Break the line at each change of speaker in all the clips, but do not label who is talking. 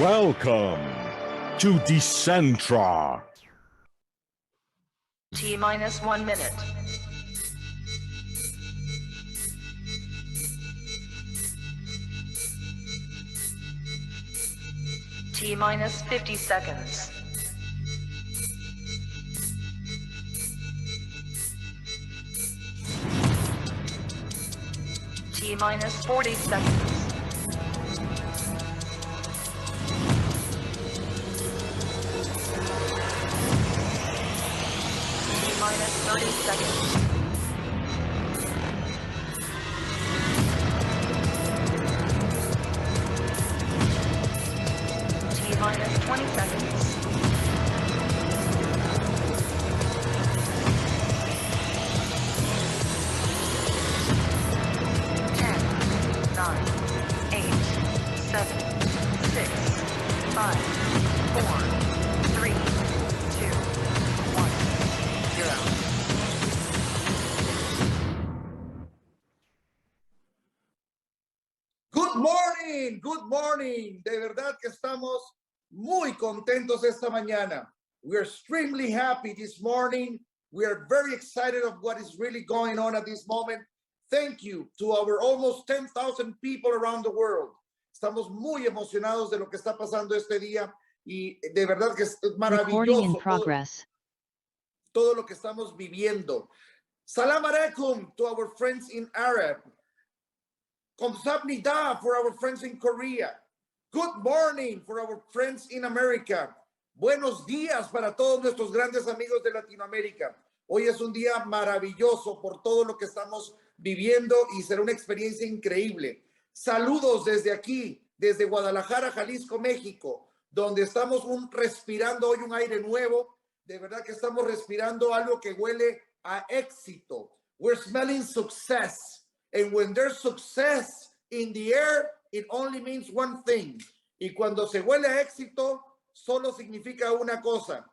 Welcome to DECENTRA.
T-minus 1 minute. T-minus 50 seconds. T-minus 40 seconds. T-minus 30 seconds. T-minus 20 seconds. Nine, 8, 7, 6, 5, 4, 3, 2, 1, 0.
Good morning. De verdad que estamos muy contentos esta mañana. We are extremely happy this morning. We are very excited of what is really going on at this moment. Thank you to our almost 10,000 people around the world. Estamos muy emocionados de lo que está pasando este día y de verdad que es maravilloso todo lo que estamos viviendo. Salam alaikum to our friends in Arab. Kamsahamnida for our friends in Korea. Good morning for our friends in America. Buenos días para todos nuestros grandes amigos de Latinoamérica. Hoy es un día maravilloso por todo lo que estamos viviendo y será una experiencia increíble. Saludos desde aquí, desde Guadalajara, Jalisco, México, donde estamos respirando hoy un aire nuevo. De verdad que estamos respirando algo que huele a éxito. We're smelling success. And when there's success in the air, it only means one thing. Y cuando se huele a éxito, solo significa una cosa,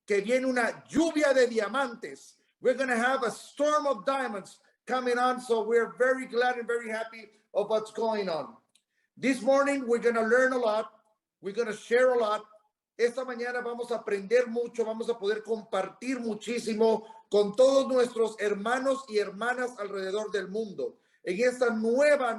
que viene una lluvia de diamantes. We're going to have a storm of diamonds coming on, so we're very glad and very happy of what's going on. This morning, we're going to learn a lot. We're going to share a lot. Esta mañana vamos a aprender mucho, vamos a poder compartir muchísimo con todos nuestros hermanos y hermanas alrededor del mundo en esta nueva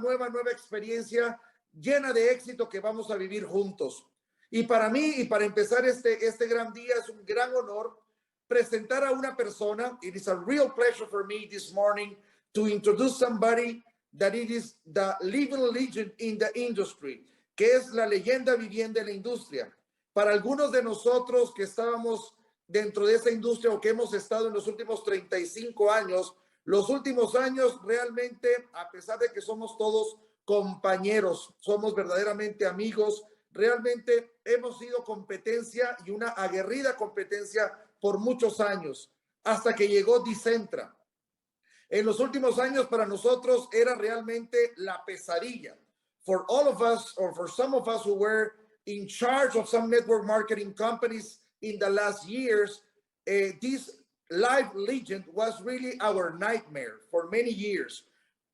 experiencia llena de éxito que vamos a vivir juntos. Y para mí, y para empezar este gran día, es un gran honor presentar a una persona. It is a real pleasure for me this morning to introduce somebody that it is the living legend in the industry, que es la leyenda viviente en la industria. Para algunos de nosotros que estábamos dentro de esa industria o que hemos estado en los últimos 35 años, los últimos años realmente, a pesar de que somos todos compañeros, somos verdaderamente amigos, realmente hemos sido competencia y una aguerrida competencia por muchos años, hasta que llegó DECENTRA. En los últimos años para nosotros era realmente la pesadilla. For all of us, or for some of us who were in charge of some network marketing companies in the last years, this live legend was really our nightmare for many years.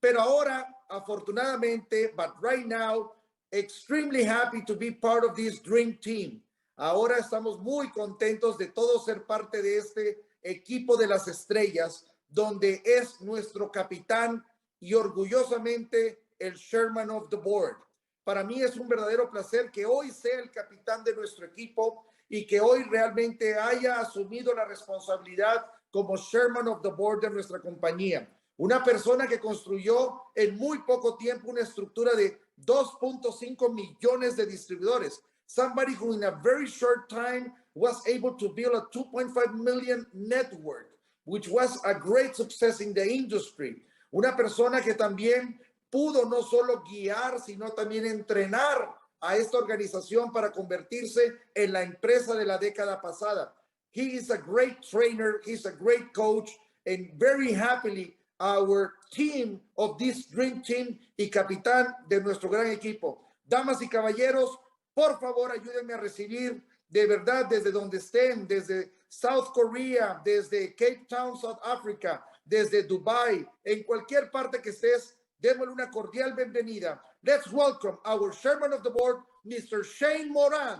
Pero ahora, afortunadamente, but right now, extremely happy to be part of this dream team. Ahora estamos muy contentos de todos ser parte de este equipo de las estrellas, donde es nuestro capitán y orgullosamente el chairman of the board. Para mí es un verdadero placer que hoy sea el capitán de nuestro equipo y que hoy realmente haya asumido la responsabilidad como chairman of the board de nuestra compañía. Una persona que construyó en muy poco tiempo una estructura de 2.5 millones de distribuidores. Somebody who in a very short time was able to build a 2.5 million network, which was a great success in the industry. Una persona que también pudo no solo guiar, sino también entrenar a esta organización para convertirse en la empresa de la década pasada. He is a great trainer, he's a great coach, and very happily our team of this dream team y capitán de nuestro gran equipo. Damas y caballeros, por favor ayúdenme a recibir de verdad desde donde estén, desde South Korea, desde Cape Town, South Africa, desde Dubai, en cualquier parte que estés, Démosle una cordial bienvenida. Let's welcome our chairman of the board, Mr. Shane Moran.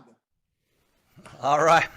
All right.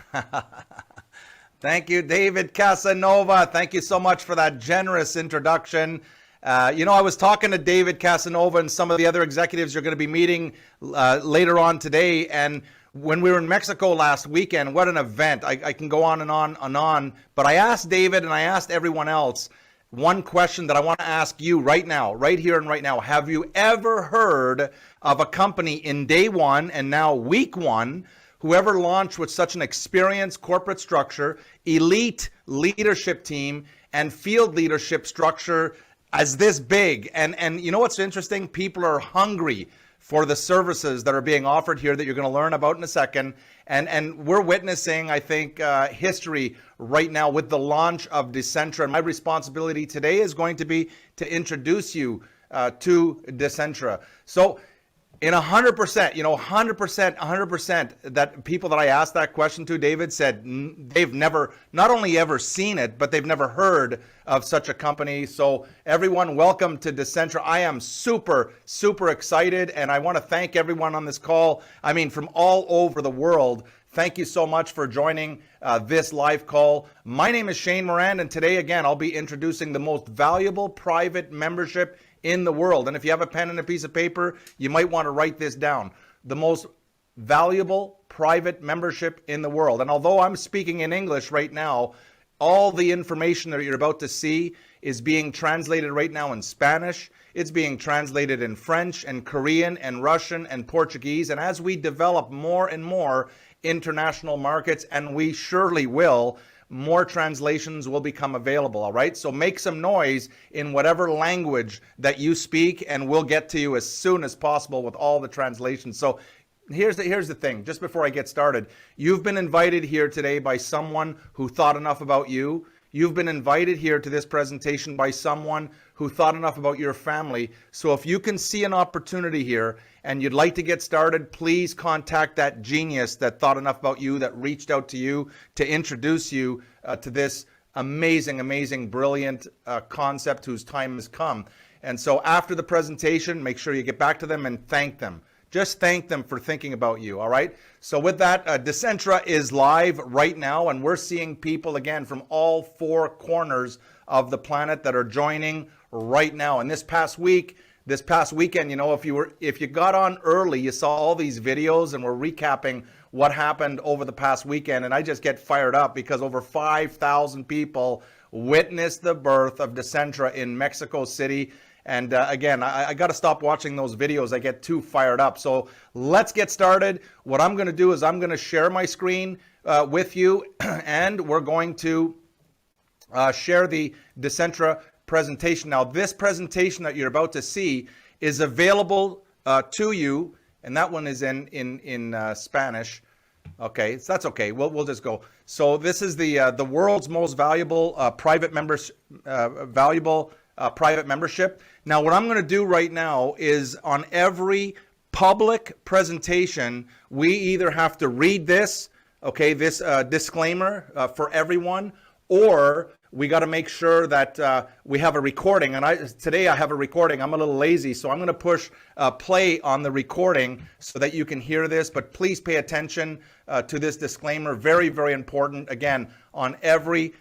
Thank you, David Casanova. Thank you so much for that generous introduction. I was talking to David Casanova and some of the other executives you're going to be meeting later on today. And when we were in Mexico last weekend, what an event. I can go on and on and on. But I asked David and I asked everyone else one question that I want to ask you right now, right here and right now. Have you ever heard of a company in day one and now week one who ever launched with such an experienced corporate structure, elite leadership team, and field leadership structure as this big? And you know what's interesting? People are hungry for the services that are being offered here that you're going to learn about in a second. And we're witnessing, I think, history right now with the launch of DECENTRA. And my responsibility today is going to be to introduce you to DECENTRA. So in 100%, 100% that people that I asked that question to, David said they've never, not only ever seen it, but they've never heard of such a company. So everyone, welcome to DECENTRA. I am super, super excited. And I want to thank everyone on this call. I mean, from all over the world. Thank you so much for joining this live call. My name is Shane Moran, and today, again, I'll be introducing the most valuable private membership in the world. And if you have a pen and a piece of paper, you might want to write this down. The most valuable private membership in the world. And although I'm speaking in English right now, all the information that you're about to see is being translated right now in Spanish. It's being translated in French and Korean and Russian and Portuguese. And as we develop more and more international markets, and we surely will, more translations will become available, all right? So make some noise in whatever language that you speak, and we'll get to you as soon as possible with all the translations. So here's the thing, just before I get started. You've been invited here today by someone who thought enough about you. You've been invited here to this presentation by someone who thought enough about your family. So if you can see an opportunity here and you'd like to get started, please contact that genius that thought enough about you, that reached out to you to introduce you to this amazing, amazing, brilliant concept whose time has come. And so after the presentation, make sure you get back to them and thank them. Just thank them for thinking about you, all right? So with that, DECENTRA is live right now, and we're seeing people, again, from all four corners of the planet that are joining right now. And this past weekend, if you got on early, you saw all these videos, and we're recapping what happened over the past weekend. And I just get fired up because over 5,000 people witnessed the birth of DECENTRA in Mexico City. And again, I got to stop watching those videos. I get too fired up. So let's get started. What I'm going to do is I'm going to share my screen with you, and we're going to share the DECENTRA presentation. Now, this presentation that you're about to see is available to you, and that one is in Spanish. Okay, so that's okay. We'll just go. So this is the world's most valuable private membership. Now, what I'm going to do right now is on every public presentation, we either have to read this, okay, this disclaimer for everyone, or we got to make sure that we have a recording. And today I have a recording. I'm a little lazy, so I'm going to push play on the recording so that you can hear this. But please pay attention to this disclaimer. Very, very important. Again, on every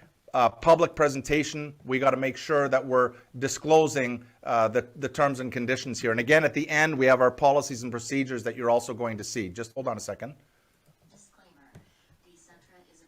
public presentation, we got to make sure that we're disclosing the terms and conditions here. And again, at the end, we have our policies and procedures that you're also going to see. Just hold on a second.
Disclaimer. DECENTRA is a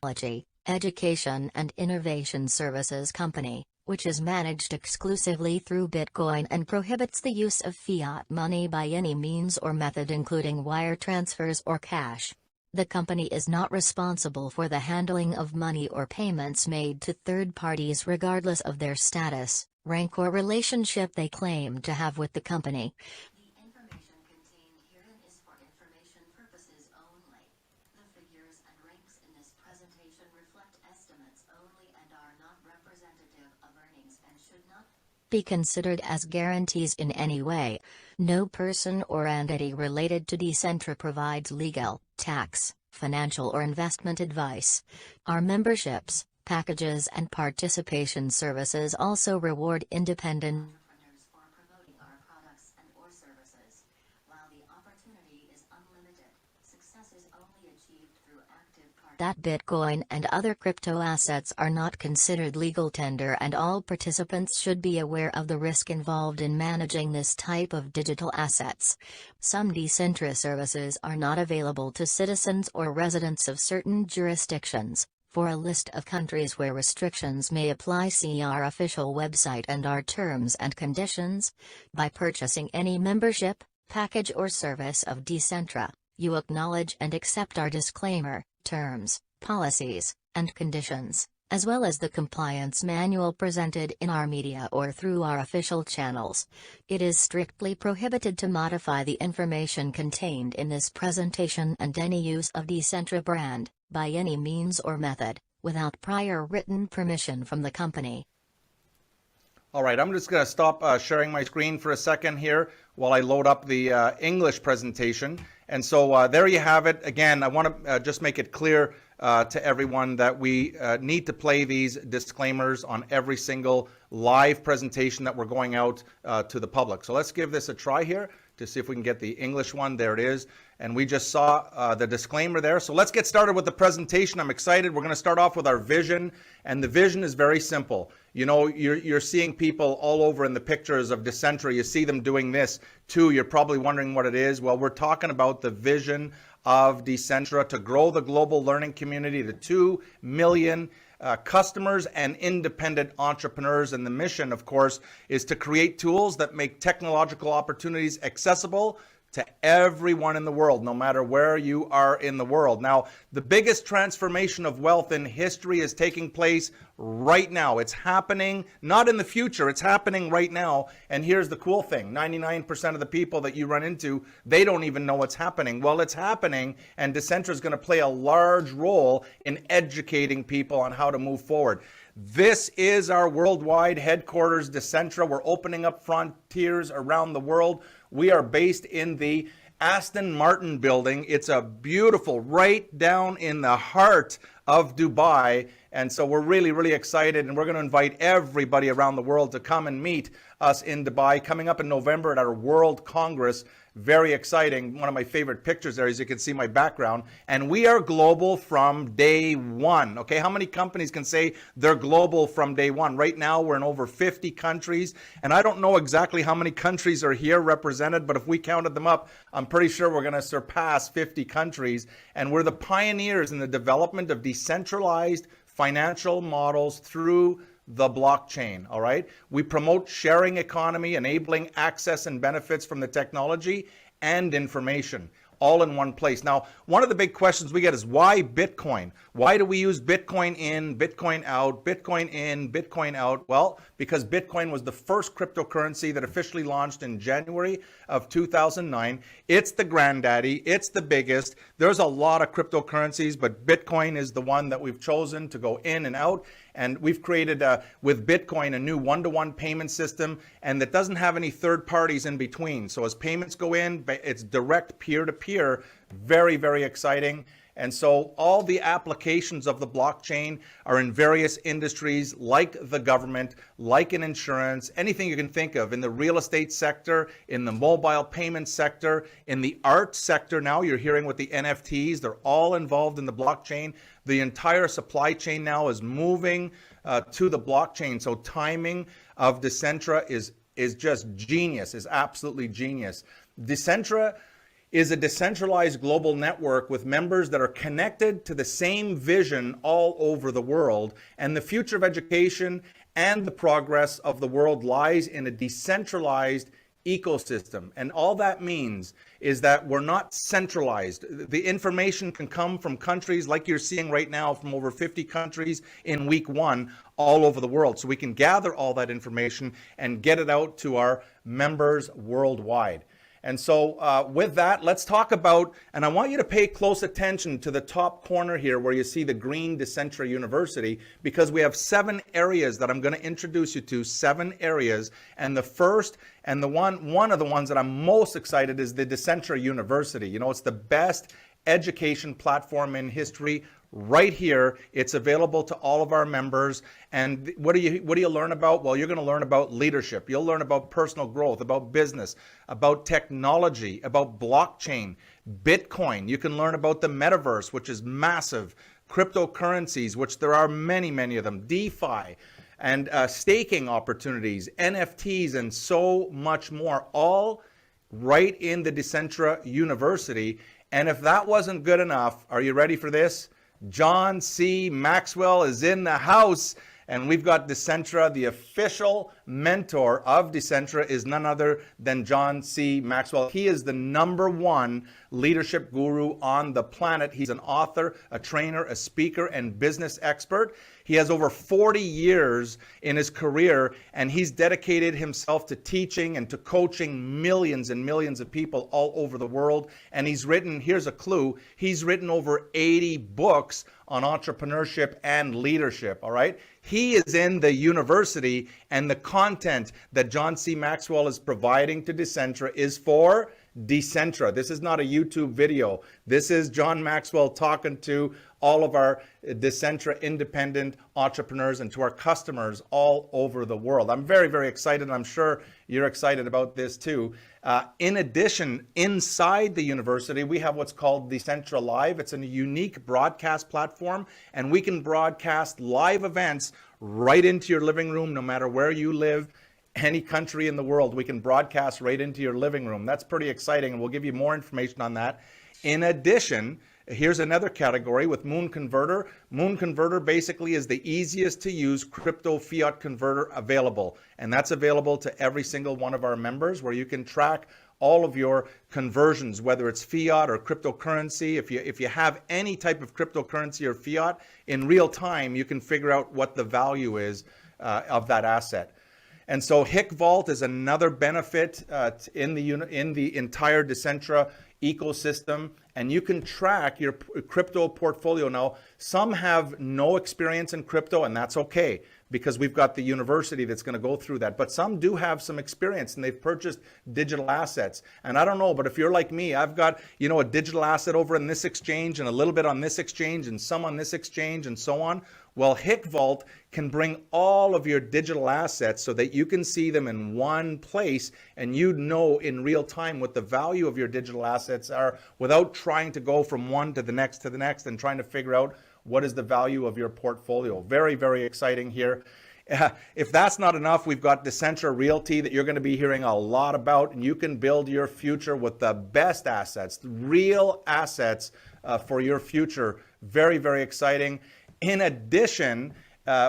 technology, education and innovation services company, which is managed exclusively through Bitcoin and prohibits the use of fiat money by any means or method, including wire transfers or cash. The company is not responsible for the handling of money or payments made to third parties regardless of their status, rank or relationship they claim to have with the company. The information contained herein is for information purposes only. The figures and ranks in this presentation reflect estimates only and are not representative of earnings and should not be considered as guarantees in any way. No person or entity related to DECENTRA provides legal, tax, financial or investment advice. Our memberships, packages and participation services also reward independent entrepreneurs for that Bitcoin and other crypto assets are not considered legal tender, and all participants should be aware of the risk involved in managing this type of digital assets. Some DECENTRA services are not available to citizens or residents of certain jurisdictions. For a list of countries where restrictions may apply, see our official website and our terms and conditions. By purchasing any membership, package or service of DECENTRA, you acknowledge and accept our disclaimer, terms, policies, and conditions, as well as the compliance manual presented in our media or through our official channels. It is strictly prohibited to modify the information contained in this presentation and any use of DECENTRA brand, by any means or method, without prior written permission from the company.
All right, I'm just going to stop sharing my screen for a second here while I load up the English presentation. And so there you have it. Again, I want to just make it clear to everyone that we need to play these disclaimers on every single live presentation that we're going out to the public. So let's give this a try here to see if we can get the English one. There it is. And we just saw the disclaimer there. So let's get started with the presentation. I'm excited. We're going to start off with our vision. And the vision is very simple. You know, you're seeing people all over in the pictures of DECENTRA. You see them doing this too. You're probably wondering what it is. Well, we're talking about the vision of DECENTRA to grow the global learning community to 2 million customers and independent entrepreneurs. And the mission, of course, is to create tools that make technological opportunities accessible to everyone in the world, no matter where you are in the world. Now, the biggest transformation of wealth in history is taking place right now. It's happening, not in the future, it's happening right now. And here's the cool thing, 99% of the people that you run into, they don't even know what's happening. Well, it's happening, and DECENTRA is going to play a large role in educating people on how to move forward. This is our worldwide headquarters, DECENTRA. We're opening up frontiers around the world. We are based in the Aston Martin building. It's a beautiful, right down in the heart of Dubai. And so we're really, really excited. And we're going to invite everybody around the world to come and meet us in Dubai coming up in November at our World Congress. Very exciting. One of my favorite pictures there, as you can see my background. And we are global from day one. Okay, how many companies can say they're global from day one? Right now, we're in over 50 countries. And I don't know exactly how many countries are here represented, but if we counted them up, I'm pretty sure we're going to surpass 50 countries. And we're the pioneers in the development of decentralized financial models through the blockchain, all right? We promote sharing economy, enabling access and benefits from the technology and information, all in one place. Now, one of the big questions we get is why Bitcoin? Why do we use Bitcoin in, Bitcoin out, Bitcoin in, Bitcoin out? Well, because Bitcoin was the first cryptocurrency that officially launched in January of 2009. It's the granddaddy, it's the biggest. There's a lot of cryptocurrencies, but Bitcoin is the one that we've chosen to go in and out. And we've created, with Bitcoin, a new one-to-one payment system, and that doesn't have any third parties in between. So as payments go in, it's direct peer-to-peer. Very, very exciting. And so all the applications of the blockchain are in various industries, like the government, like in insurance, anything you can think of, in the real estate sector, in the mobile payment sector, in the art sector. Now you're hearing with the NFTs, they're all involved in the blockchain. The entire supply chain now is moving to the blockchain. So timing of DECENTRA is just genius, is absolutely genius. DECENTRA is a decentralized global network with members that are connected to the same vision all over the world. And the future of education and the progress of the world lies in a decentralized ecosystem. And all that means is that we're not centralized. The information can come from countries like you're seeing right now, from over 50 countries in week one all over the world. So we can gather all that information and get it out to our members worldwide. And so with that, let's talk about, and I want you to pay close attention to the top corner here where you see the green DECENTRA University, because we have 7 areas that I'm going to introduce you to, 7 areas. And the first, and the one of the ones that I'm most excited is the DECENTRA University. You know, it's the best education platform in history. Right here, it's available to all of our members. And what do you learn about? Well, you're going to learn about leadership. You'll learn about personal growth, about business, about technology, about blockchain, Bitcoin. You can learn about the metaverse, which is massive. Cryptocurrencies, which there are many, many of them. DeFi and staking opportunities, NFTs, and so much more, all right in the DECENTRA University. And if that wasn't good enough, are you ready for this? John C. Maxwell is in the house. And we've got DECENTRA, the official mentor of DECENTRA is none other than John C. Maxwell. He is the #1 leadership guru on the planet. He's an author, a trainer, a speaker, and business expert. He has over 40 years in his career, and he's dedicated himself to teaching and to coaching millions and millions of people all over the world. And he's written, here's a clue, he's written over 80 books on entrepreneurship and leadership, all right? He is in the university, and the content that John C. Maxwell is providing to DECENTRA is for DECENTRA. This is not a YouTube video. This is John Maxwell talking to all of our DECENTRA independent entrepreneurs and to our customers all over the world. I'm very, very excited, and I'm sure you're excited about this too. In addition, inside the university, we have what's called DECENTRA Live. It's a unique broadcast platform, and we can broadcast live events right into your living room, no matter where you live. Any country in the world, we can broadcast right into your living room. That's pretty exciting, and we'll give you more information on that. In addition, here's another category with Moon Converter. Moon Converter basically is the easiest to use crypto fiat converter available. And that's available to every single one of our members, where you can track all of your conversions, whether it's fiat or cryptocurrency. If you have any type of cryptocurrency or fiat, in real time, you can figure out what the value is of that asset. And so HIC Vault is another benefit in the entire DECENTRA ecosystem, and you can track your crypto portfolio. Now, some have no experience in crypto, and that's okay, because we've got the university that's going to go through that. But some do have some experience, and they've purchased digital assets. And I don't know, but if you're like me, I've got, a digital asset over in this exchange and a little bit on this exchange and some on this exchange and so on. Well, HIC Vault can bring all of your digital assets so that you can see them in one place, and you know in real time what the value of your digital assets are without trying to go from one to the next and trying to figure out what is the value of your portfolio. Very, very exciting here. If that's not enough, we've got DECENTRA Realty that you're going to be hearing a lot about, and you can build your future with the best assets, real assets for your future. Very, very exciting. In addition,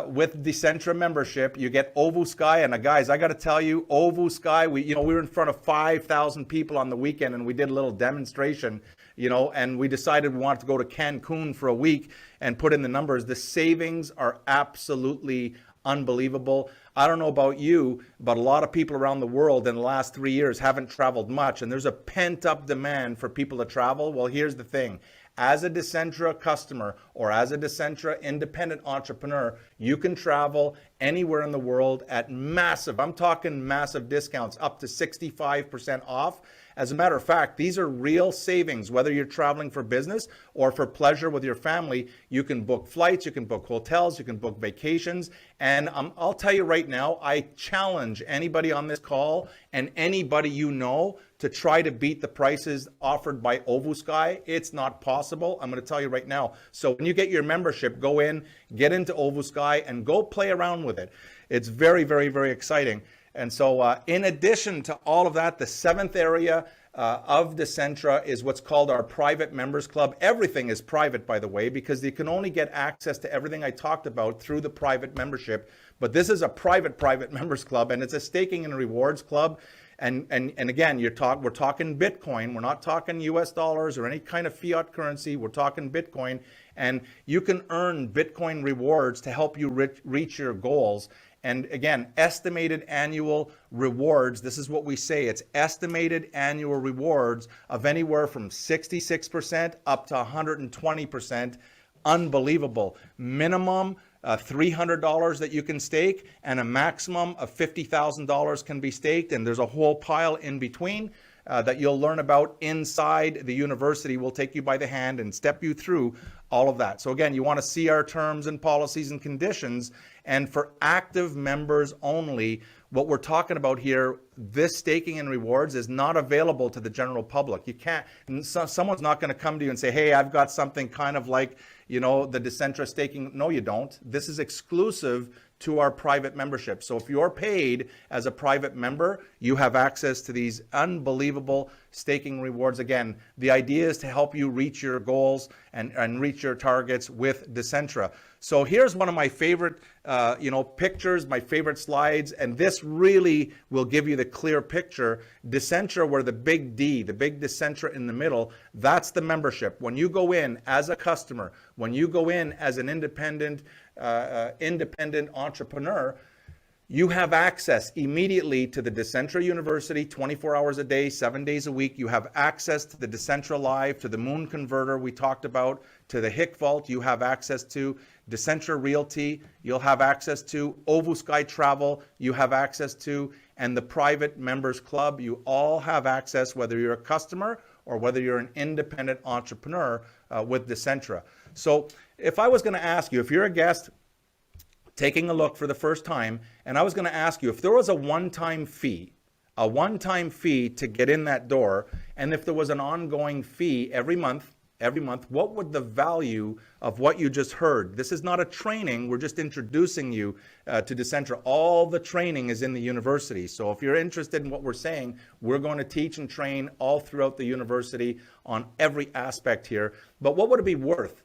with DECENTRA membership, you get Ovusky. And guys, I got to tell you, Ovusky, we were in front of 5,000 people on the weekend, and we did a little demonstration, and we decided we wanted to go to Cancun for a week and put in the numbers. The savings are absolutely unbelievable. I don't know about you, but a lot of people around the world in the last 3 years haven't traveled much, and there's a pent-up demand for people to travel. Well, here's the thing. As a DECENTRA customer or as a DECENTRA independent entrepreneur, you can travel anywhere in the world at I'm talking massive discounts, up to 65% off. As a matter of fact, these are real savings. Whether you're traveling for business or for pleasure with your family, you can book flights, you can book hotels, you can book vacations. And I'll tell you right now, I challenge anybody on this call and anybody to try to beat the prices offered by Ovusky. It's not possible. I'm going to tell you right now. So when you get your membership, go in, get into Ovusky, and go play around with it. It's very, very, very exciting. And so in addition to all of that, the seventh area of DECENTRA is what's called our private members club. Everything is private, by the way, because you can only get access to everything I talked about through the private membership. But this is a private members club, and it's a staking and rewards club. And again, we're talking Bitcoin. We're not talking US dollars or any kind of fiat currency. We're talking Bitcoin. And you can earn Bitcoin rewards to help you reach your goals. And again, estimated annual rewards, this is what we say, it's estimated annual rewards of anywhere from 66% up to 120%. Unbelievable. Minimum $300 that you can stake, and a maximum of $50,000 can be staked, and there's a whole pile in between. that you'll learn about inside the university. We'll take you by the hand and step you through all of that. So again, you want to see our terms and policies and conditions. And for active members only, what we're talking about here, this staking and rewards is not available to the general public. You can't, someone's not going to come to you and say, hey, I've got something kind of like, you know, the DECENTRA staking. No, you don't. This is exclusive to our private membership. So if you're paid as a private member, you have access to these unbelievable staking rewards. Again, the idea is to help you reach your goals and reach your targets with DECENTRA. So here's one of my favorite pictures, my favorite slides, and this really will give you the clear picture. DECENTRA, where the big D, the big DECENTRA in the middle, that's the membership. When you go in as a customer, when you go in as an independent entrepreneur, you have access immediately to the DECENTRA University 24 hours a day, 7 days a week. You have access to the DECENTRA Live, to the Moon Converter we talked about, to the HIC Vault. You have access to DECENTRA Realty. You'll have access to Ovusky Travel. You have access to, and the private members club. You all have access, whether you're a customer or whether you're an independent entrepreneur with DECENTRA. So if I was going to ask you, if you're a guest taking a look for the first time, and I was going to ask you if there was a one-time fee to get in that door, and if there was an ongoing fee every month, what would the value of what you just heard? This is not a training. We're just introducing you to DECENTRA. All the training is in the university. So if you're interested in what we're saying, we're going to teach and train all throughout the university on every aspect here. But what would it be worth?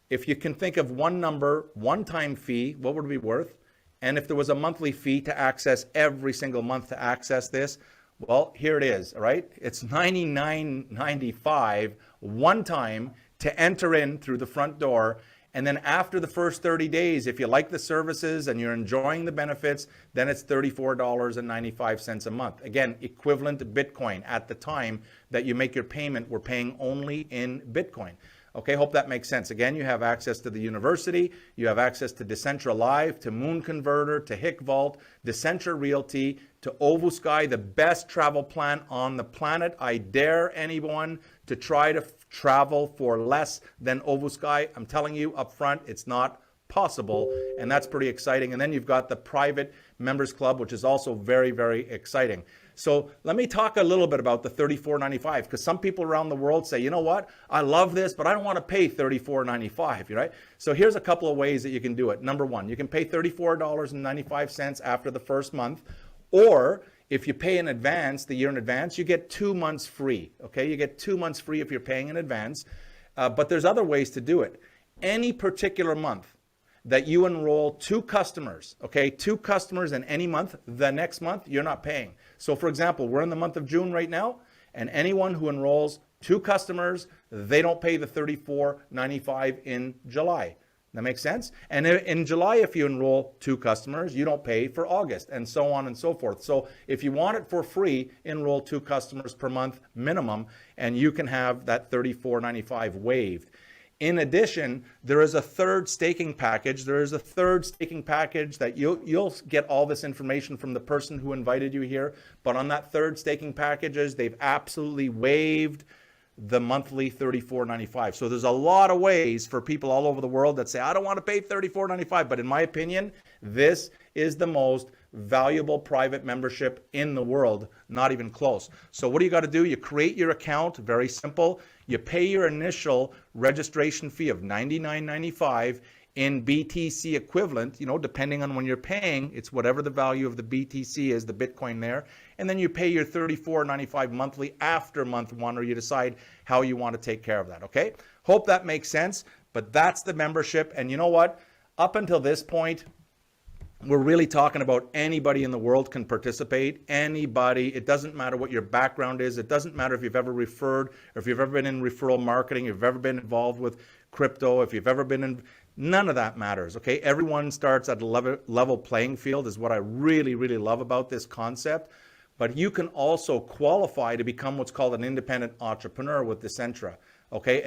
If you can think of one number, one-time fee, what would it be worth? And if there was a monthly fee to access every single month to access this, well, here it is, all right? It's $99.95 one time to enter in through the front door. And then after the first 30 days, if you like the services and you're enjoying the benefits, then it's $34.95 a month. Again, equivalent to Bitcoin. At the time that you make your payment, we're paying only in Bitcoin. Okay, hope that makes sense. Again, you have access to the university, you have access to DECENTRA Live, to Moon Converter, to HIC Vault, DECENTRA Realty, to Ovusky, the best travel plan on the planet. I dare anyone to try to travel for less than Ovusky. I'm telling you up front, it's not possible, and that's pretty exciting. And then you've got the private members club, which is also very, very exciting. So let me talk a little bit about the $34.95, because some people around the world say, you know what, I love this, but I don't want to pay $34.95, right? So here's a couple of ways that you can do it. Number one, you can pay $34.95 after the first month, or if you pay in advance, the year in advance, you get 2 months free, okay? You get 2 months free if you're paying in advance, but there's other ways to do it. Any particular month that you enroll 2 customers, okay, 2 customers in any month, the next month, you're not paying. So for example, we're in the month of June right now, and anyone who enrolls 2 customers, they don't pay the $34.95 in July. That makes sense? And in July, if you enroll 2 customers, you don't pay for August, and so on and so forth. So if you want it for free, enroll 2 customers per month minimum, and you can have that $34.95 waived. In addition, there is a third staking package. There is a third staking package that you'll get all this information from the person who invited you here. But on that third staking packages, they've absolutely waived the monthly $34.95. So there's a lot of ways for people all over the world that say, I don't want to pay $34.95. But in my opinion, this is the most valuable private membership in the world, not even close. So what do you got to do? You create your account, very simple. You pay your initial registration fee of $99.95 in BTC equivalent, depending on when you're paying, it's whatever the value of the BTC is, the Bitcoin there. And then you pay your $34.95 monthly after month 1, or you decide how you want to take care of that, okay? Hope that makes sense, but that's the membership. And you know what? Up until this point, we're really talking about anybody in the world can participate. Anybody. It doesn't matter what your background is. It doesn't matter if you've ever referred, or if you've ever been in referral marketing, if you've ever been involved with crypto, if you've ever been in, none of that matters, okay? Everyone starts at a level playing field is what I really, really love about this concept. But you can also qualify to become what's called an independent entrepreneur with DECENTRA. Okay,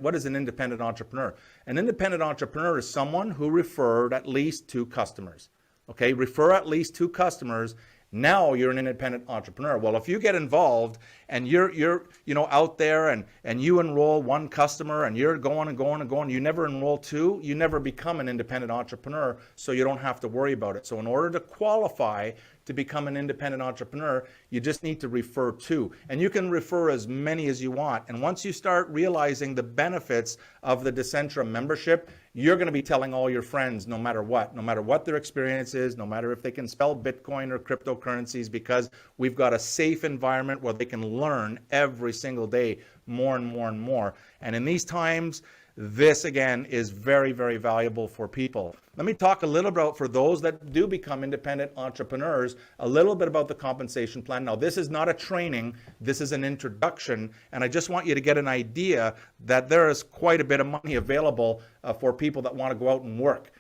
what is an independent entrepreneur? An independent entrepreneur is someone who referred at least 2 customers. Okay, refer at least 2 customers. Now you're an independent entrepreneur. Well, if you get involved and you're out there and you enroll one customer and you're going and going and going, you never enroll two, you never become an independent entrepreneur, so you don't have to worry about it. So in order to qualify to become an independent entrepreneur, you just need to refer two. And you can refer as many as you want. And once you start realizing the benefits of the DECENTRA membership, you're going to be telling all your friends, no matter what their experience is, no matter if they can spell Bitcoin or cryptocurrencies, because we've got a safe environment where they can learn every single day more and more and more. And in these times, this again is very, very valuable for people. Let me talk a little about, for those that do become independent entrepreneurs, a little bit about the compensation plan. Now, this is not a training, this is an introduction, and I just want you to get an idea that there is quite a bit of money available for people that want to go out and work.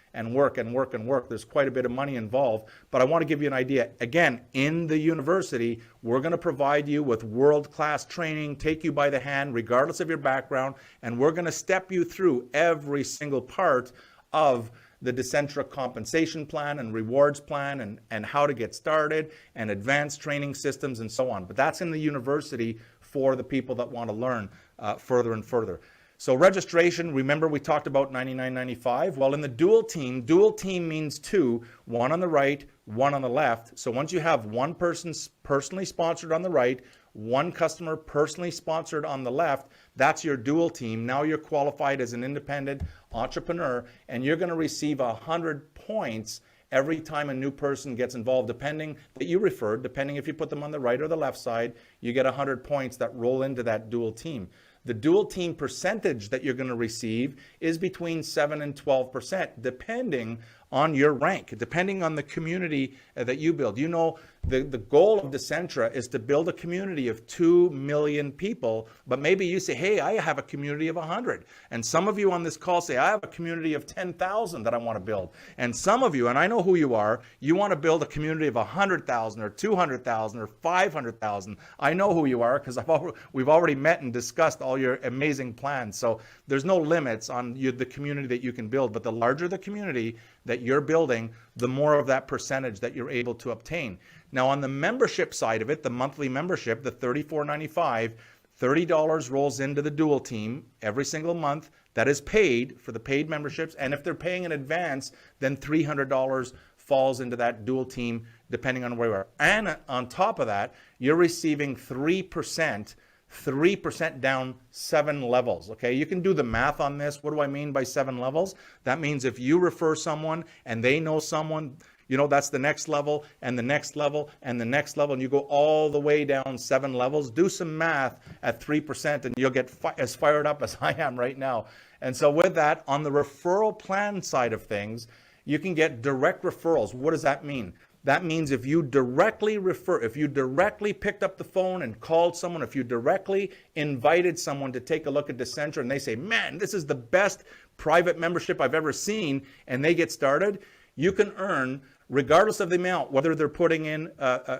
There's quite a bit of money involved, but I want to give you an idea. Again, in the university, we're going to provide you with world-class training, take you by the hand, regardless of your background, and we're going to step you through every single part of the DECENTRA compensation plan and rewards plan and how to get started and advanced training systems and so on. But that's in the university for the people that want to learn further and further. So registration, remember we talked about $99.95. Well, in the dual team means two, one on the right, one on the left. So once you have one person personally sponsored on the right, one customer personally sponsored on the left, that's your dual team. Now you're qualified as an independent entrepreneur, and you're going to receive 100 points every time a new person gets involved, depending if you put them on the right or the left side, you get 100 points that roll into that dual team. The dual team percentage that you're going to receive is between 7 and 12%, depending on your rank, depending on the community that you build. You know, the goal of DECENTRA is to build a community of 2 million people, but maybe you say, hey, I have a community of 100. And some of you on this call say, I have a community of 10,000 that I want to build. And some of you, and I know who you are, you want to build a community of 100,000 or 200,000 or 500,000. I know who you are because we've already met and discussed all your amazing plans. So there's no limits on the community that you can build, but the larger the community that you're building, the more of that percentage that you're able to obtain. Now, on the membership side of it, the monthly membership, the $34.95, $30 rolls into the dual team every single month. That is paid for the paid memberships. And if they're paying in advance, then $300 falls into that dual team, depending on where you are. And on top of that, you're receiving 3% down 7 levels. Okay, you can do the math on this. What do I mean by 7 levels? That means if you refer someone and they know someone, you know, that's the next level and the next level and the next level, and you go all the way down 7 levels. Do some math at 3% and you'll get as fired up as I am right now. And so with that, on the referral plan side of things, you can get direct referrals. What does that mean? That means if you directly picked up the phone and called someone, if you directly invited someone to take a look at DECENTRA and they say, man, this is the best private membership I've ever seen, and they get started, you can earn, regardless of the amount, whether they're putting in,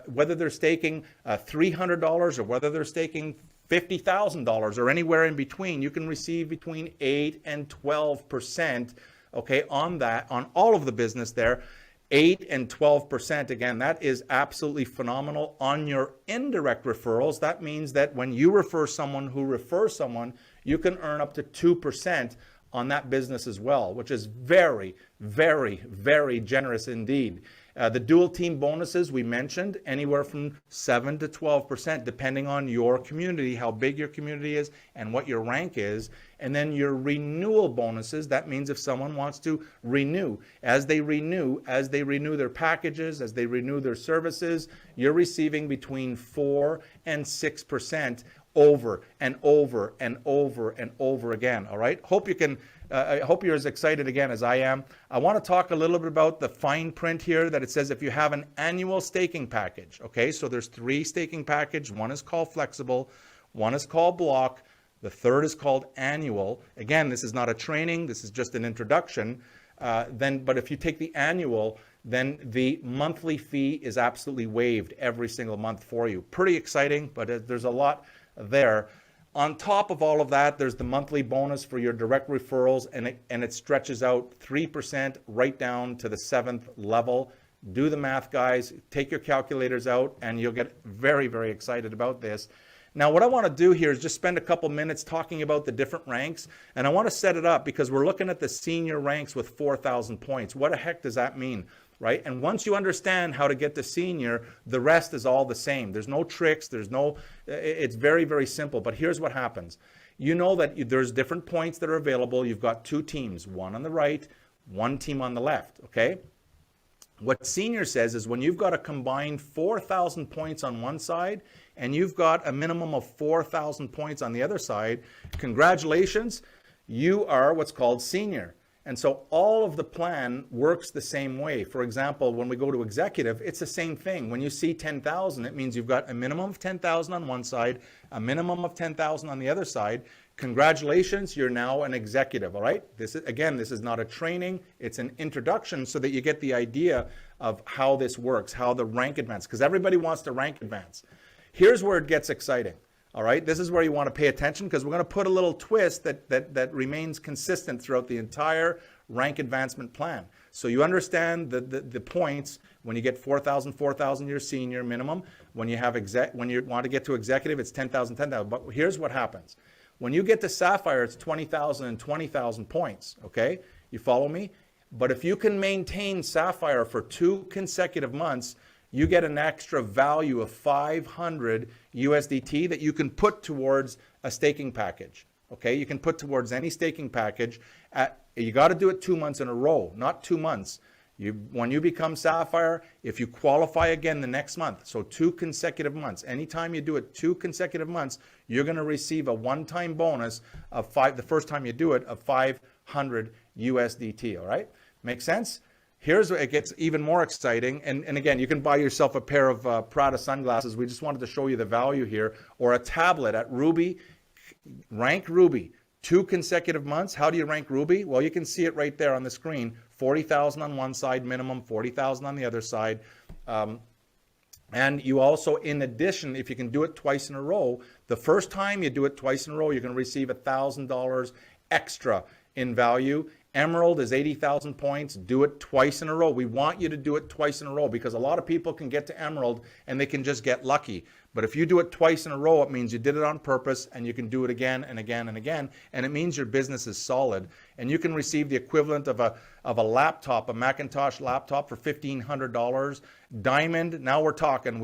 whether they're staking $300 or whether they're staking $50,000 or anywhere in between, you can receive between 8 and 12%, okay, on that, on all of the business there. 8 and 12%, again, that is absolutely phenomenal. On your indirect referrals, that means that when you refer someone who refers someone, you can earn up to 2% on that business as well, which is very, very, very generous indeed. The dual team bonuses we mentioned, anywhere from 7 to 12%, depending on your community, how big your community is and what your rank is. And then your renewal bonuses, that means if someone wants to renew, as they renew their packages, as they renew their services, you're receiving between 4 and 6% over and over and over and over again. All right. I hope you're as excited again as I am. I want to talk a little bit about the fine print here that it says if you have an annual staking package. Okay. So there's 3 staking packages. One is called flexible. One is called block. The third is called annual. Again, this is not a training. This is just an introduction. But if you take the annual, then the monthly fee is absolutely waived every single month for you. Pretty exciting, but there's a lot there. On top of all of that, there's the monthly bonus for your direct referrals, and it stretches out 3% right down to the 7th level. Do the math, guys. Take your calculators out, and you'll get very, very excited about this. Now, what I want to do here is just spend a couple minutes talking about the different ranks, and I want to set it up because we're looking at the senior ranks with 4,000 points. What the heck does that mean, right? And once you understand how to get to senior, the rest is all the same. There's no tricks. It's very, very simple. But here's what happens. You know that there's different points that are available. You've got two teams, one on the right, one team on the left, okay? What senior says is when you've got a combined 4,000 points on one side and you've got a minimum of 4,000 points on the other side, congratulations, you are what's called senior. And so all of the plan works the same way. For example, when we go to executive, it's the same thing. When you see 10,000, it means you've got a minimum of 10,000 on one side, a minimum of 10,000 on the other side. Congratulations, you're now an executive, all right? This is not a training, it's an introduction so that you get the idea of how this works, how the rank advance, because everybody wants to rank advance. Here's where it gets exciting. All right, this is where you want to pay attention because we're going to put a little twist that remains consistent throughout the entire rank advancement plan. So you understand the points when you get 4,000, you're senior minimum. When you want to get to executive, it's 10,000, 10,000. But here's what happens. When you get to sapphire, it's 20,000 and 20,000 points. Okay, you follow me? But if you can maintain sapphire for 2 consecutive months, you get an extra value of 500 USDT that you can put towards a staking package. Okay, you can put towards any staking package. You got to do it 2 months in a row, not 2 months. When you become sapphire, if you qualify again the next month, so 2 consecutive months, anytime you do it 2 consecutive months, you're going to receive a one-time bonus of the first time you do it, of 500 USDT. All right, make sense? Here's where it gets even more exciting. And again, you can buy yourself a pair of Prada sunglasses. We just wanted to show you the value here. Or a tablet at Ruby. Rank Ruby. 2 consecutive months. How do you rank Ruby? Well, you can see it right there on the screen. 40,000 on one side minimum, 40,000 on the other side. And you also, in addition, if you can do it twice in a row, the first time you do it twice in a row, you're going to receive $1,000 extra in value. Emerald is 80,000 points. Do it twice in a row. We want you to do it twice in a row because a lot of people can get to Emerald and they can just get lucky. But if you do it twice in a row, it means you did it on purpose and you can do it again and again and again. And it means your business is solid. And you can receive the equivalent of a laptop, a Macintosh laptop for $1,500. Diamond, now we're talking.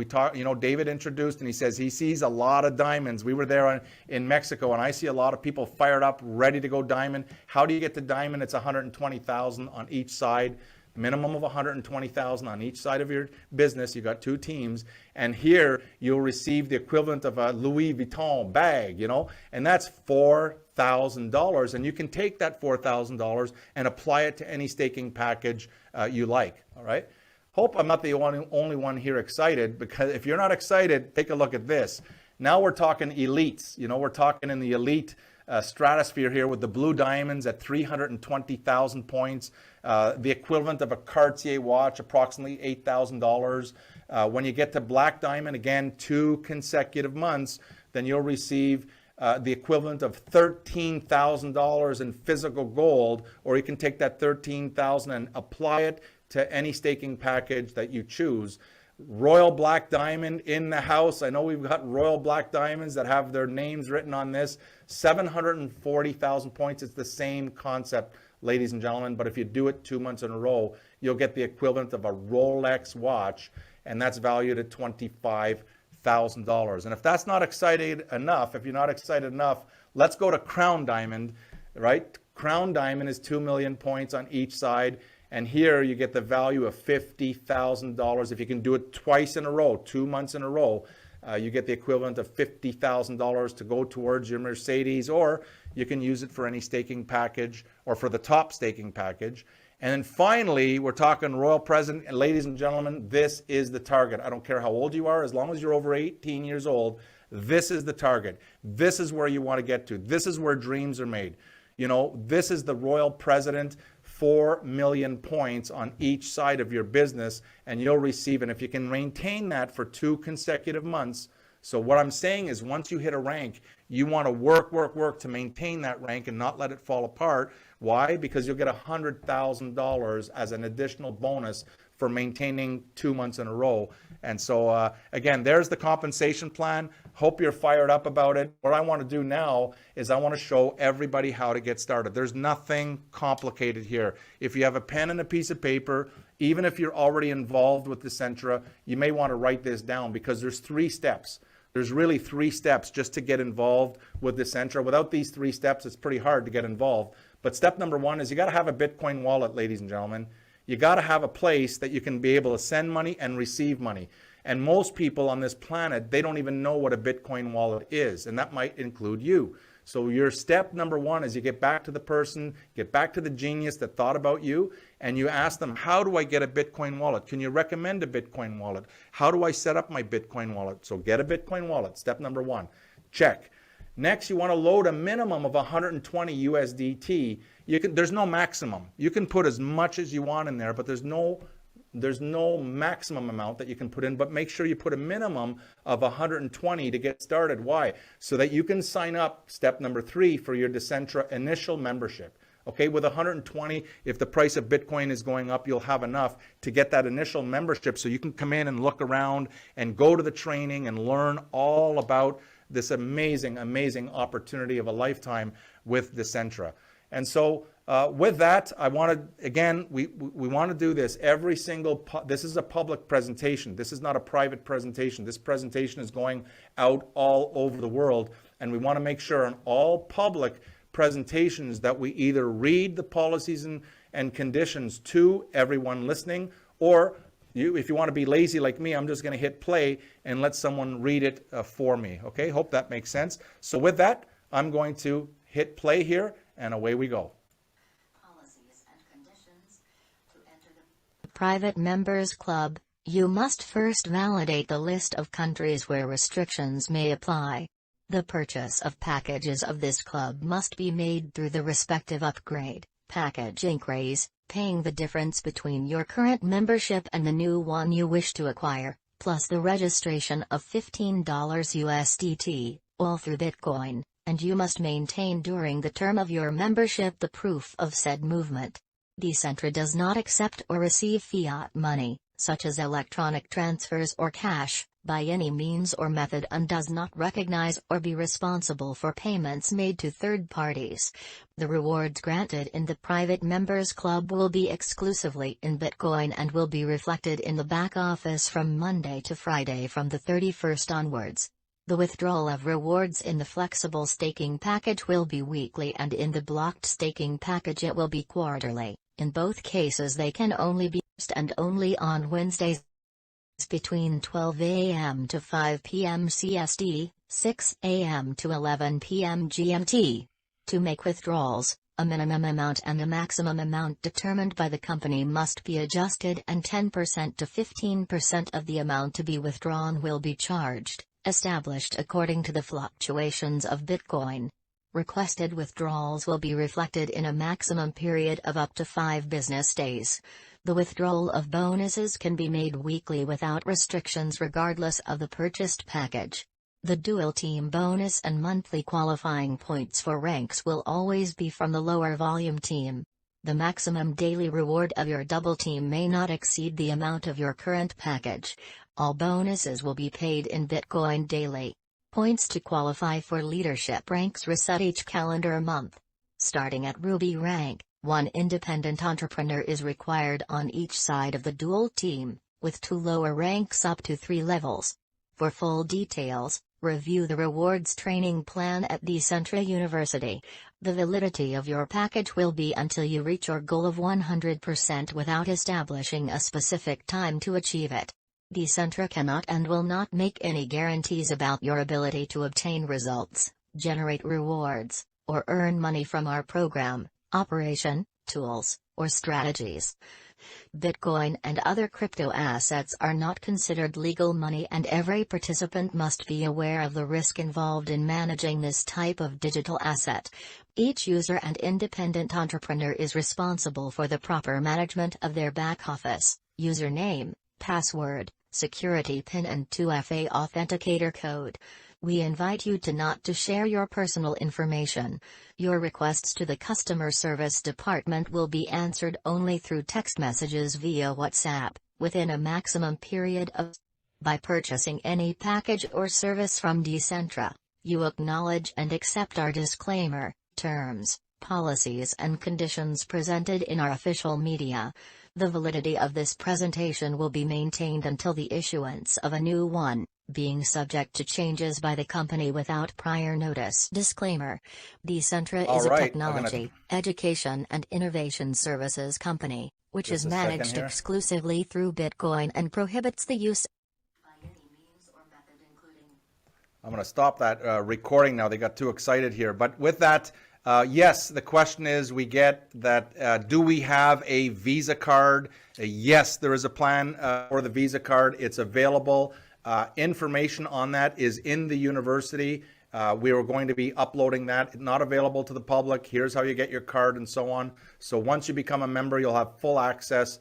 David introduced and he says he sees a lot of diamonds. We were there in Mexico and I see a lot of people fired up, ready to go diamond. How do you get to diamond? It's 120,000 on each side. Minimum of 120,000 on each side of your business. You got 2 teams, and here you'll receive the equivalent of a Louis Vuitton bag, and that's $4,000. And you can take that $4,000 and apply it to any staking package you like. All right. Hope I'm not the only one here excited, because if you're not excited, take a look at this. Now we're talking elites. We're talking in the elite stratosphere here with the blue diamonds at 320,000 points, the equivalent of a Cartier watch, approximately $8,000. When you get to black diamond, again, 2 consecutive months, then you'll receive the equivalent of $13,000 in physical gold, or you can take that $13,000 and apply it to any staking package that you choose. Royal Black Diamond in the house. I know we've got Royal Black Diamonds that have their names written on this. 740,000 points. It's the same concept, ladies and gentlemen, but if you do it 2 months in a row, you'll get the equivalent of a Rolex watch, and that's valued at $25,000. And if that's not exciting enough, if you're not excited enough, let's go to Crown Diamond, right? Crown Diamond is 2 million points on each side. And here you get the value of $50,000. If you can do it twice in a row, 2 months in a row, you get the equivalent of $50,000 to go towards your Mercedes, or you can use it for any staking package or for the top staking package. And then finally, we're talking Royal President. And ladies and gentlemen, this is the target. I don't care how old you are, as long as you're over 18 years old, this is the target. This is where you want to get to. This is where dreams are made. This is the Royal President. 4 million points on each side of your business, and you'll receive, and if you can maintain that for 2 consecutive months. So what I'm saying is, once you hit a rank, you want to work to maintain that rank and not let it fall apart. Why? Because you'll get $100,000 as an additional bonus for maintaining 2 months in a row. And so, again, there's the compensation plan. Hope you're fired up about it. What I want to do now is I want to show everybody how to get started. There's nothing complicated here. If you have a pen and a piece of paper, even if you're already involved with DECENTRA, you may want to write this down because there's 3 steps. There's really 3 steps just to get involved with DECENTRA. Without these 3 steps, it's pretty hard to get involved. But step number 1 is you got to have a Bitcoin wallet, ladies and gentlemen. You got to have a place that you can be able to send money and receive money. And most people on this planet, they don't even know what a Bitcoin wallet is, and that might include you. So your step number 1 is you get back to the person, get back to the genius that thought about you, and you ask them, how do I get a Bitcoin wallet? Can you recommend a Bitcoin wallet? How do I set up my Bitcoin wallet? So get a Bitcoin wallet, step number 1. Check. Next, you want to load a minimum of 120 USDT. There's no maximum. You can put as much as you want in there, but there's no maximum amount that you can put in, but make sure you put a minimum of 120 to get started. Why? So that you can sign up, step number 3, for your DECENTRA initial membership. Okay, with 120, if the price of Bitcoin is going up, you'll have enough to get that initial membership so you can come in and look around and go to the training and learn all about this amazing, amazing opportunity of a lifetime with DECENTRA. And so with that, I want to, again, we want to do this every single, this is a public presentation. This is not a private presentation. This presentation is going out all over the world. And we want to make sure on all public presentations that we either read the policies and conditions to everyone listening, or if you want to be lazy like me, I'm just going to hit play and let someone read it for me. Okay, hope that makes sense. So with that, I'm going to hit play here, and away we go.
Policies and conditions to enter the Private Members Club. You must first validate the list of countries where restrictions may apply. The purchase of packages of this club must be made through the respective upgrade package increase, paying the difference between your current membership and the new one you wish to acquire, plus the registration of $15 USDT, all through Bitcoin, and you must maintain during the term of your membership the proof of said movement. DECENTRA does not accept or receive fiat money, such as electronic transfers or cash, by any means or method, and does not recognize or be responsible for payments made to third parties. The rewards granted in the Private Members Club will be exclusively in Bitcoin and will be reflected in the back office from Monday to Friday from the 31st onwards. The withdrawal of rewards in the flexible staking package will be weekly, and in the blocked staking package it will be quarterly. In both cases they can only be used and only on Wednesdays between 12 a.m. to 5 p.m. CST, 6 a.m. to 11 p.m. GMT. To make withdrawals, a minimum amount and a maximum amount determined by the company must be adjusted, and 10% to 15% of the amount to be withdrawn will be charged, established according to the fluctuations of Bitcoin. Requested withdrawals will be reflected in a maximum period of up to 5 business days. The withdrawal of bonuses can be made weekly without restrictions regardless of the purchased package. The dual team bonus and monthly qualifying points for ranks will always be from the lower volume team. The maximum daily reward of your double team may not exceed the amount of your current package. All bonuses will be paid in Bitcoin daily. Points to qualify for leadership ranks reset each calendar month. Starting at Ruby rank, 1 independent entrepreneur is required on each side of the dual team, with 2 lower ranks up to 3 levels. For full details, review the rewards training plan at DECENTRA University. The validity of your package will be until you reach your goal of 100% without establishing a specific time to achieve it. DECENTRA cannot and will not make any guarantees about your ability to obtain results, generate rewards, or earn money from our program, operation, tools, or strategies. Bitcoin and other crypto assets are not considered legal money, and every participant must be aware of the risk involved in managing this type of digital asset. Each user and independent entrepreneur is responsible for the proper management of their back office, username, password, security PIN and 2FA authenticator code. We invite you not to share your personal information. Your requests to the customer service department will be answered only through text messages via WhatsApp, within a maximum period of. By purchasing any package or service from DECENTRA, you acknowledge and accept our disclaimer, terms, policies and conditions presented in our official media. The validity of this presentation will be maintained until the issuance of a new one, being subject to changes by the company without prior notice. Disclaimer: DECENTRA is a technology, education and innovation services company, which is managed exclusively through Bitcoin and prohibits the use by any means or method including.
I'm going to stop that recording now. They got too excited here. But with that, yes, the question is, we get that, do we have a Visa card? Yes, there is a plan for the Visa card. It's available. Information on that is in the university. We are going to be uploading that. Not available to the public. Here's how you get your card and so on. So once you become a member, you'll have full access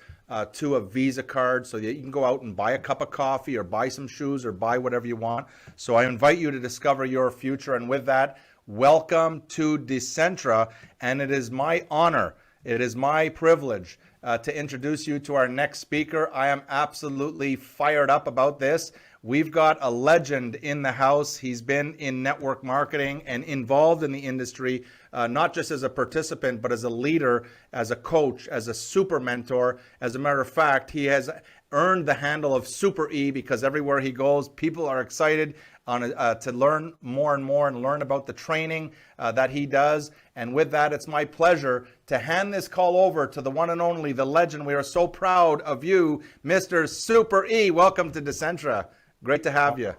to a Visa card so that you can go out and buy a cup of coffee or buy some shoes or buy whatever you want. So I invite you to discover your future. And with that, welcome to DECENTRA. And it is my honor, it is my privilege to introduce you to our next speaker. I am absolutely fired up about this. We've got a legend in the house. He's been in network marketing and involved in the industry, not just as a participant, but as a leader, as a coach, as a super mentor. As a matter of fact, he has earned the handle of Super E because everywhere he goes, people are excited to learn more and more and learn about the training that he does. And with that, it's my pleasure to hand this call over to the one and only, the legend. We are so proud of you, Mr. Super E. Welcome to DECENTRA. Great to have you.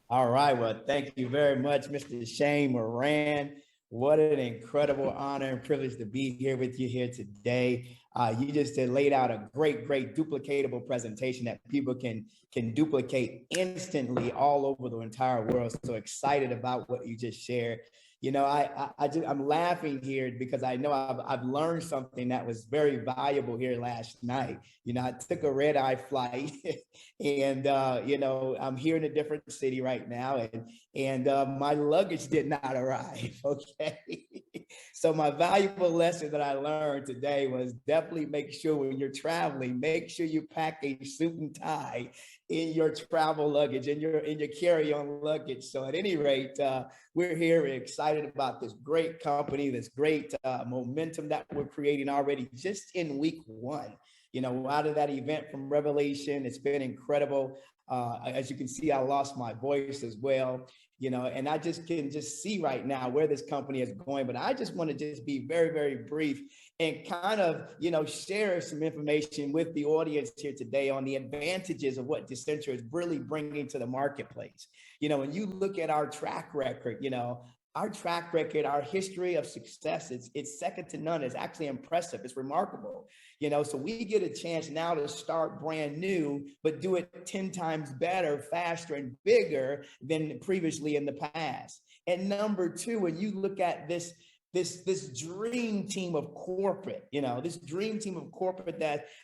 All right. Well, thank you very much, Mr. Shane Moran. What an incredible honor and privilege to be here with you here today. You just laid out a great duplicatable presentation that people can duplicate instantly all over the entire world. So excited about what you just shared. You know, I'm laughing here because I know I've learned something that was very valuable here last night. You know, I took a red-eye flight and, you know, I'm here in a different city right now and my luggage did not arrive, okay? So my valuable lesson that I learned today was definitely make sure when you're traveling, make sure you pack a suit and tie in your travel luggage, in your carry-on luggage. So at any rate, we're here, we're excited about this great company, this great momentum that we're creating already just in week one. You know, out of that event from Revelation, it's been incredible. As you can see, I lost my voice as well, you know, and I just can see right now where this company is going. But I just want to just be very brief and kind of, you know, share some information with the audience here today on the advantages of what DECENTRA is really bringing to the marketplace. You know, when you look at our track record, you know, our track record, our history of success, it's second to none. It's actually impressive. It's remarkable. You know, so we get a chance now to start brand new, but do it 10 times better, faster, and bigger than previously in the past. And number two, when you look at this dream team of corporate, you know, this dream team of corporate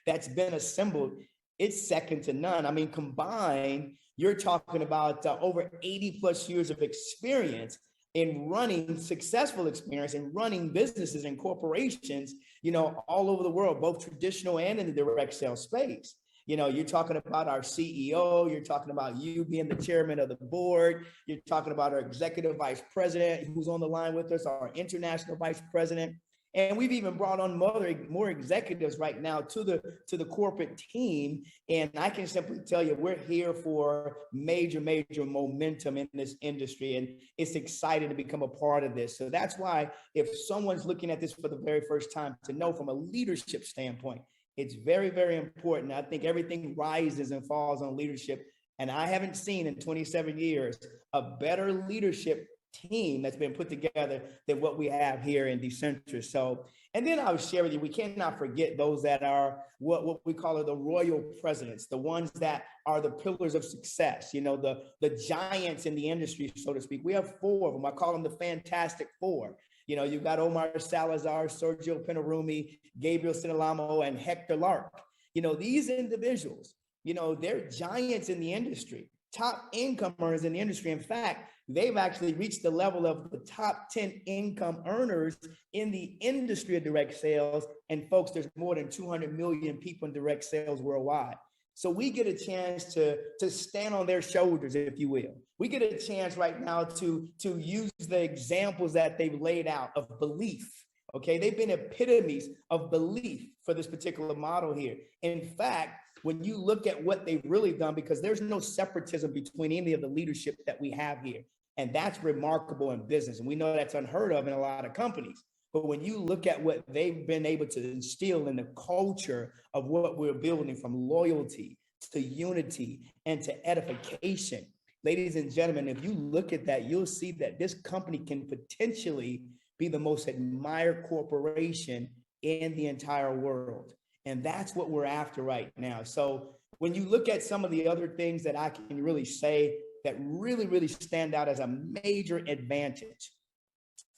that's been assembled, it's second to none. I mean, combined, you're talking about over 80 plus years of experience in running successful experience in running businesses and corporations, you know, all over the world, both traditional and in the direct sales space. You know, you're talking about our CEO, you're talking about you being the chairman of the board, you're talking about our executive vice president who's on the line with us, our international vice president. And we've even brought on more executives right now to the corporate team. And I can simply tell you, we're here for major momentum in this industry. And it's exciting to become a part of this. So that's why if someone's looking at this for the very first time, to know from a leadership standpoint, it's very important. I think everything rises and falls on leadership. And I haven't seen in 27 years a better leadership team that's been put together than what we have here in DECENTRA. So, and then I'll share with you, we cannot forget those that are what we call the royal presidents, the ones that are the pillars of success, you know, the giants in the industry, so to speak. We have four of them. I call them the Fantastic Four. You know, you've got Omar Salazar, Sergio Pinarumi, Gabriel Sinalamo, and Hector Lark. You know, these individuals, you know, they're giants in the industry, top income earners in the industry. In fact, they've actually reached the level of the top 10 income earners in the industry of direct sales. And folks, there's more than 200 million people in direct sales worldwide. So we get a chance to stand on their shoulders, if you will. We get a chance right now to use the examples that they've laid out of belief. Okay, they've been epitomes of belief for this particular model here. In fact, when you look at what they've really done, because there's no separatism between any of the leadership that we have here. And that's remarkable in business. And we know that's unheard of in a lot of companies. But when you look at what they've been able to instill in the culture of what we're building, from loyalty to unity and to edification, ladies and gentlemen, if you look at that, you'll see that this company can potentially be the most admired corporation in the entire world. And that's what we're after right now. So when you look at some of the other things that I can really say that really, really stand out as a major advantage,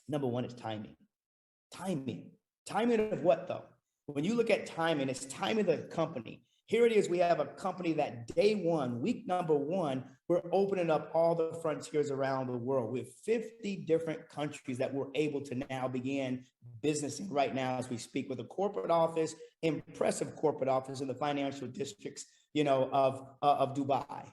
number one is timing. Timing of what though? When you look at timing, it's timing of the company. Here it is, we have a company that day one, week number one, we're opening up all the frontiers around the world with 50 different countries that we're able to now begin business in right now as we speak, with a corporate office, impressive corporate office in the financial districts, of Dubai,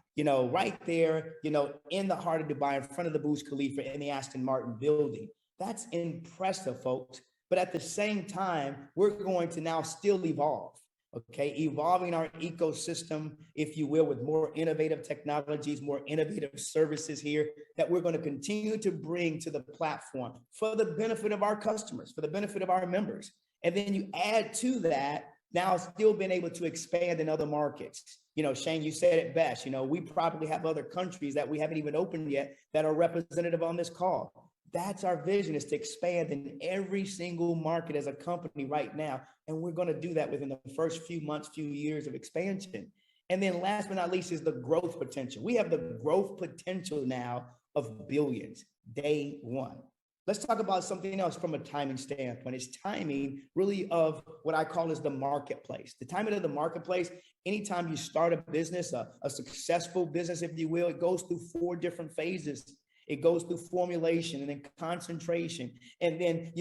right there, in the heart of Dubai, in front of the Burj Khalifa in the Aston Martin building. That's impressive, folks. But at the same time, we're going to now still evolve, okay? Evolving our ecosystem, if you will, with more innovative technologies, more innovative services here that we're going to continue to bring to the platform for the benefit of our customers, for the benefit of our members. And then you add to that, now still being able to expand in other markets. Shane, you said it best, we probably have other countries that we haven't even opened yet that are representative on this call. That's our vision, is to expand in every single market as a company right now. And we're going to do that within the first few months, few years of expansion. And then last but not least is the growth potential. We have the growth potential now of billions, day one. Let's talk about something else from a timing standpoint. It's timing really of what I call is the marketplace. The timing of the marketplace, anytime you start a business, a successful business, if you will, it goes through 4 different phases. It goes through formulation and then concentration, and then,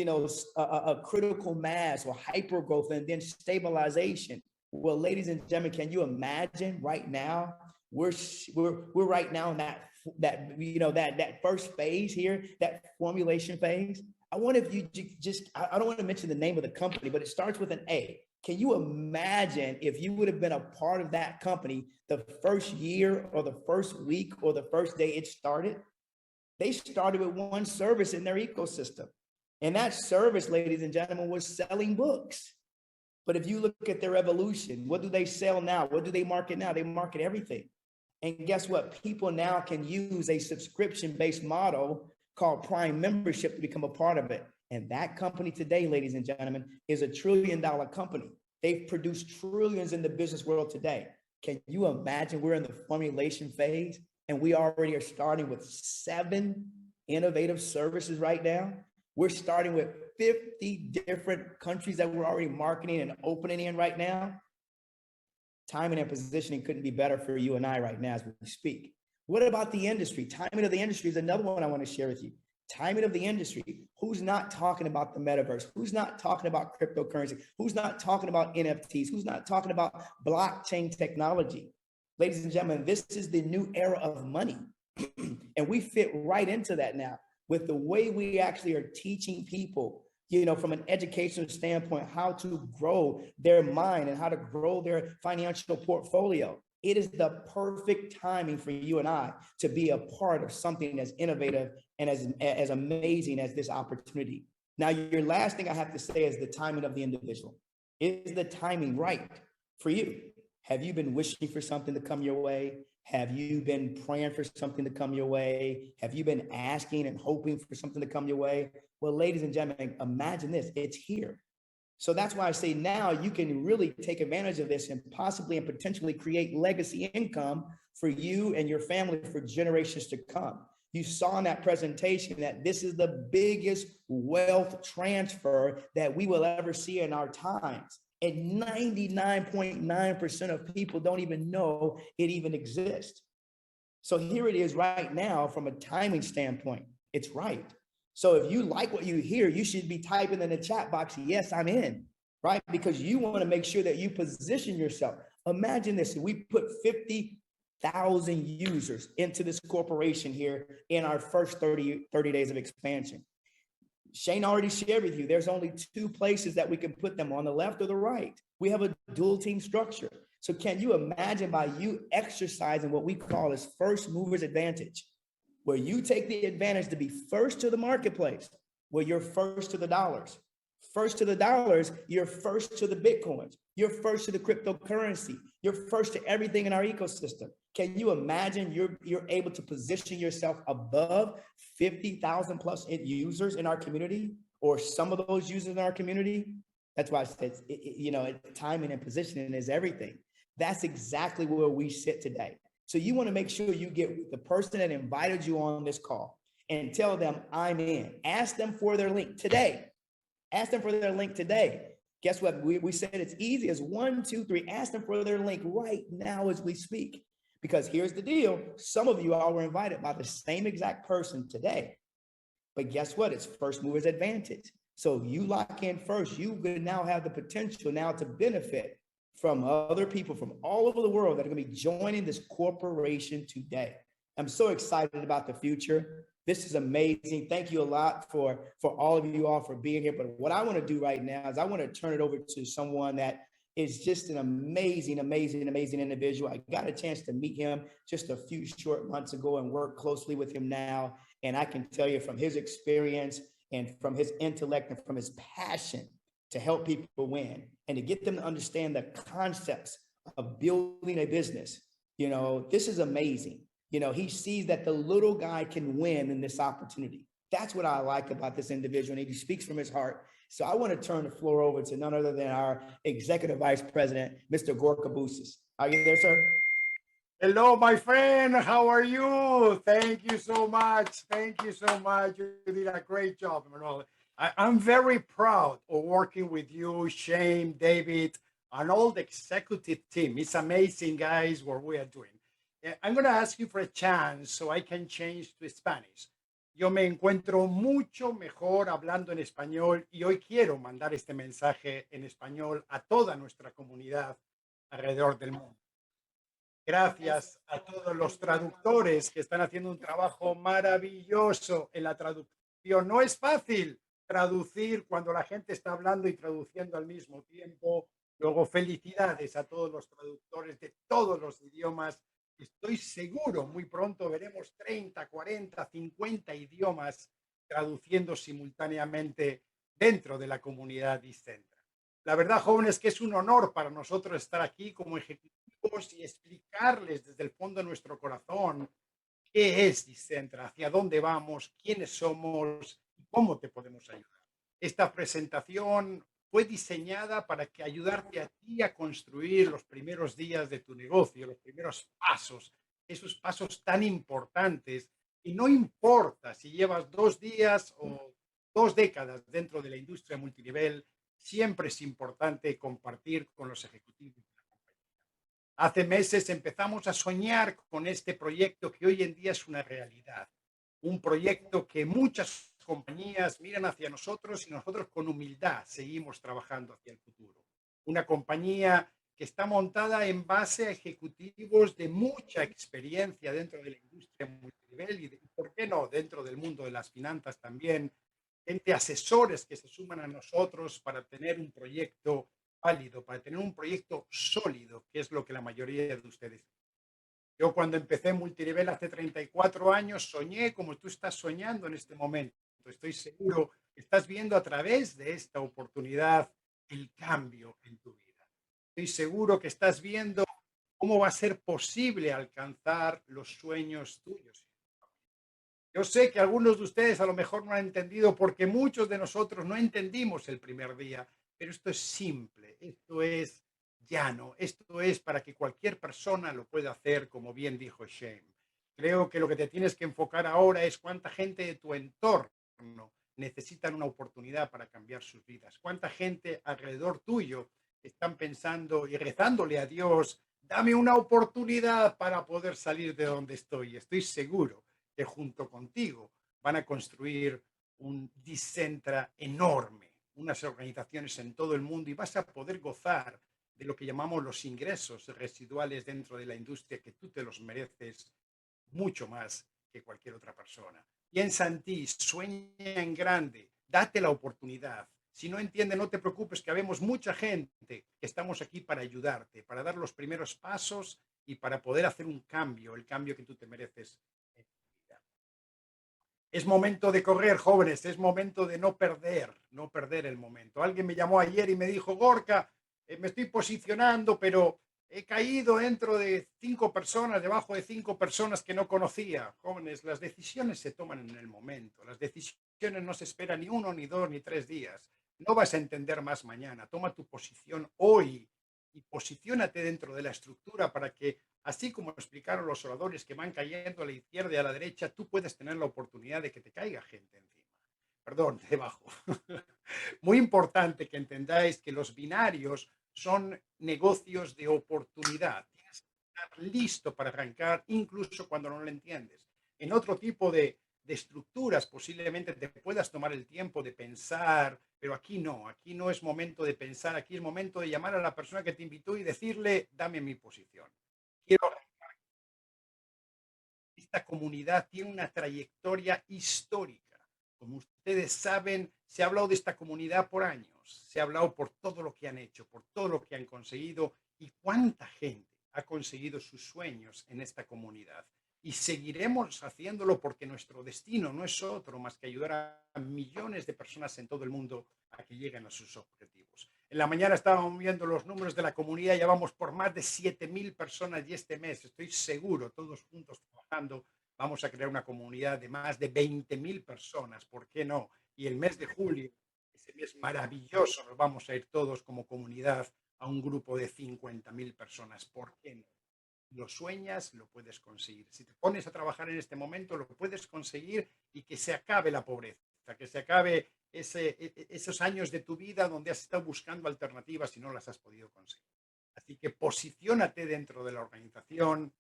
a critical mass or hyper growth, and then stabilization. Well, ladies and gentlemen, can you imagine right now, we're right now in that first phase here, that formulation phase. I wonder if you I don't want to mention the name of the company, but it starts with an A. Can you imagine if you would have been a part of that company the first year or the first week or the first day it started? They started with one service in their ecosystem. And that service, ladies and gentlemen, was selling books. But if you look at their evolution, what do they sell now? What do they market now? They market everything. And guess what? People now can use a subscription-based model called Prime membership to become a part of it. And that company today, ladies and gentlemen, is a $1 trillion company. They've produced trillions in the business world today. Can you imagine we're in the formulation phase? And we already are starting with 7 innovative services right now. We're starting with 50 different countries that we're already marketing and opening in right now. Timing and positioning couldn't be better for you and I right now as we speak. What about the industry? Timing of the industry is another one I want to share with you. Timing of the industry. Who's not talking about the metaverse? Who's not talking about cryptocurrency? Who's not talking about NFTs? Who's not talking about blockchain technology? Ladies and gentlemen, this is the new era of money. And we fit right into that now with the way we actually are teaching people, from an educational standpoint, how to grow their mind and how to grow their financial portfolio. It is the perfect timing for you and I to be a part of something as innovative and as amazing as this opportunity. Now, your last thing I have to say is the timing of the individual. Is the timing right for you? Have you been wishing for something to come your way? Have you been praying for something to come your way? Have you been asking and hoping for something to come your way? Well, ladies and gentlemen, imagine this, it's here. So that's why I say now you can really take advantage of this and possibly and potentially create legacy income for you and your family for generations to come. You saw in that presentation that this is the biggest wealth transfer that we will ever see in our times. And 99.9% of people don't even know it even exists. So here it is right now from a timing standpoint. It's right. So if you like what you hear, you should be typing in the chat box, yes, I'm in, right? Because you want to make sure that you position yourself. Imagine this, we put 50,000 users into this corporation here in our first 30 days of expansion. Shane already shared with you, there's only 2 places that we can put them, on the left or the right. We have a dual team structure. So can you imagine, by you exercising what we call as first movers advantage, where you take the advantage to be first to the marketplace, where you're first to the dollars. First to the dollars, you're first to the Bitcoins. You're first to the cryptocurrency. You're first to everything in our ecosystem. Can you imagine you're able to position yourself above 50,000 plus users in our community, or some of those users in our community? That's why I said, timing and positioning is everything. That's exactly where we sit today. So you want to make sure you get with the person that invited you on this call and tell them, I'm in. Ask them for their link today. Ask them for their link today. Guess what? We said it's easy as 1, 2, 3. Ask them for their link right now as we speak. Because here's the deal. Some of you all were invited by the same exact person today. But guess what? It's first movers advantage. So you lock in first, you could now have the potential now to benefit from other people from all over the world that are going to be joining this corporation today. I'm so excited about the future. This is amazing. Thank you a lot for all of you all for being here. But what I want to do right now is I want to turn it over to someone that is just an amazing, amazing, amazing individual. I got a chance to meet him just a few short months ago and work closely with him now. And I can tell you from his experience and from his intellect and from his passion to help people win and to get them to understand the concepts of building a business. This is amazing. He sees that the little guy can win in this opportunity. That's what I like about this individual, and he speaks from his heart. So I want to turn the floor over to none other than our Executive Vice President, Mr. Gorka Boussis. Are you there, sir?
Hello, my friend. How are you? Thank you so much. Thank you so much. You did a great job, Manuel. I'm very proud of working with you, Shane, David, and all the executive team. It's amazing, guys, what we are doing. I'm going to ask you for a chance so I can change to Spanish. Yo me encuentro mucho mejor hablando en español y hoy quiero mandar este mensaje en español a toda nuestra comunidad alrededor del mundo. Gracias a todos los traductores que están haciendo un trabajo maravilloso en la traducción. No es fácil traducir cuando la gente está hablando y traduciendo al mismo tiempo. Luego, felicidades a todos los traductores de todos los idiomas. Estoy seguro, muy pronto veremos 30, 40, 50 idiomas traduciendo simultáneamente dentro de la comunidad DECENTRA. La verdad, jóvenes, que es un honor para nosotros estar aquí como ejecutivos y explicarles desde el fondo de nuestro corazón qué es DECENTRA, hacia dónde vamos, quiénes somos y cómo te podemos ayudar. Esta presentación fue diseñada para que ayudarte a ti a construir los primeros días de tu negocio, los primeros pasos, esos pasos tan importantes. Y no importa si llevas 2 días o 2 décadas dentro de la industria multinivel, siempre es importante compartir con los ejecutivos de la compañía. Hace meses empezamos a soñar con este proyecto que hoy en día es una realidad. Un proyecto que muchas compañías miran hacia nosotros y nosotros con humildad seguimos trabajando hacia el futuro. Una compañía que está montada en base a ejecutivos de mucha experiencia dentro de la industria multinivel y, ¿por qué no?, dentro del mundo de las finanzas también. Gente, asesores que se suman a nosotros para tener un proyecto válido, para tener un proyecto sólido, que es lo que la mayoría de ustedes. Yo cuando empecé multinivel hace 34 años soñé como tú estás soñando en este momento. Estoy seguro que estás viendo a través de esta oportunidad el cambio en tu vida. Estoy seguro que estás viendo cómo va a ser posible alcanzar los sueños tuyos. Yo sé que algunos de ustedes a lo mejor no han entendido porque muchos de nosotros no entendimos el primer día, pero esto es simple, esto es llano, esto es para que cualquier persona lo pueda hacer, como bien dijo Shane. Creo que lo que te tienes que enfocar ahora es cuánta gente de tu entorno necesitan una oportunidad para cambiar sus vidas. Cuánta gente alrededor tuyo están pensando y rezándole a Dios, dame una oportunidad para poder salir de donde estoy. Estoy seguro que junto contigo van a construir un DECENTRA enorme, unas organizaciones en todo el mundo y vas a poder gozar de lo que llamamos los ingresos residuales dentro de la industria, que tú te los mereces mucho más que cualquier otra persona. Piensa en ti, sueña en grande, date la oportunidad. Si no entiendes, no te preocupes, que habemos mucha gente que estamos aquí para ayudarte, para dar los primeros pasos y para poder hacer un cambio, el cambio que tú te mereces en tu vida. Es momento de correr, jóvenes, es momento de no perder el momento. Alguien me llamó ayer y me dijo, Gorka, me estoy posicionando, pero he caído dentro de 5 personas, debajo de 5 personas que no conocía. Jóvenes, las decisiones se toman en el momento. Las decisiones no se esperan ni 1, ni 2, ni 3 días. No vas a entender más mañana. Toma tu posición hoy y posiciónate dentro de la estructura para que, así como explicaron los oradores que van cayendo a la izquierda y a la derecha, tú puedes tener la oportunidad de que te caiga gente encima. Perdón, debajo. Muy importante que entendáis que los binarios son negocios de oportunidad. Tienes que estar listo para arrancar, incluso cuando no lo entiendes. En otro tipo de estructuras posiblemente te puedas tomar el tiempo de pensar, pero aquí no es momento de pensar, aquí es momento de llamar a la persona que te invitó y decirle, dame mi posición. Quiero arrancar. Esta comunidad tiene una trayectoria histórica. Como ustedes saben, se ha hablado de esta comunidad por años, se ha hablado por todo lo que han hecho, por todo lo que han conseguido y cuánta gente ha conseguido sus sueños en esta comunidad. Y seguiremos haciéndolo porque nuestro destino no es otro más que ayudar a millones de personas en todo el mundo a que lleguen a sus objetivos. En la mañana estábamos viendo los números de la comunidad, ya vamos por más de 7.000 personas y este mes, estoy seguro, todos juntos trabajando, vamos a crear una comunidad de más de 20.000 personas, ¿por qué no? Y el mes de julio, ese mes maravilloso, nos vamos a ir todos como comunidad a un grupo de 50.000 personas, ¿por qué no? Lo sueñas, lo puedes conseguir. Si te pones a trabajar en este momento, lo puedes conseguir y que se acabe la pobreza, que se acabe esos años de tu vida donde has estado buscando alternativas y no las has podido conseguir. Así que posiciónate dentro de la organización.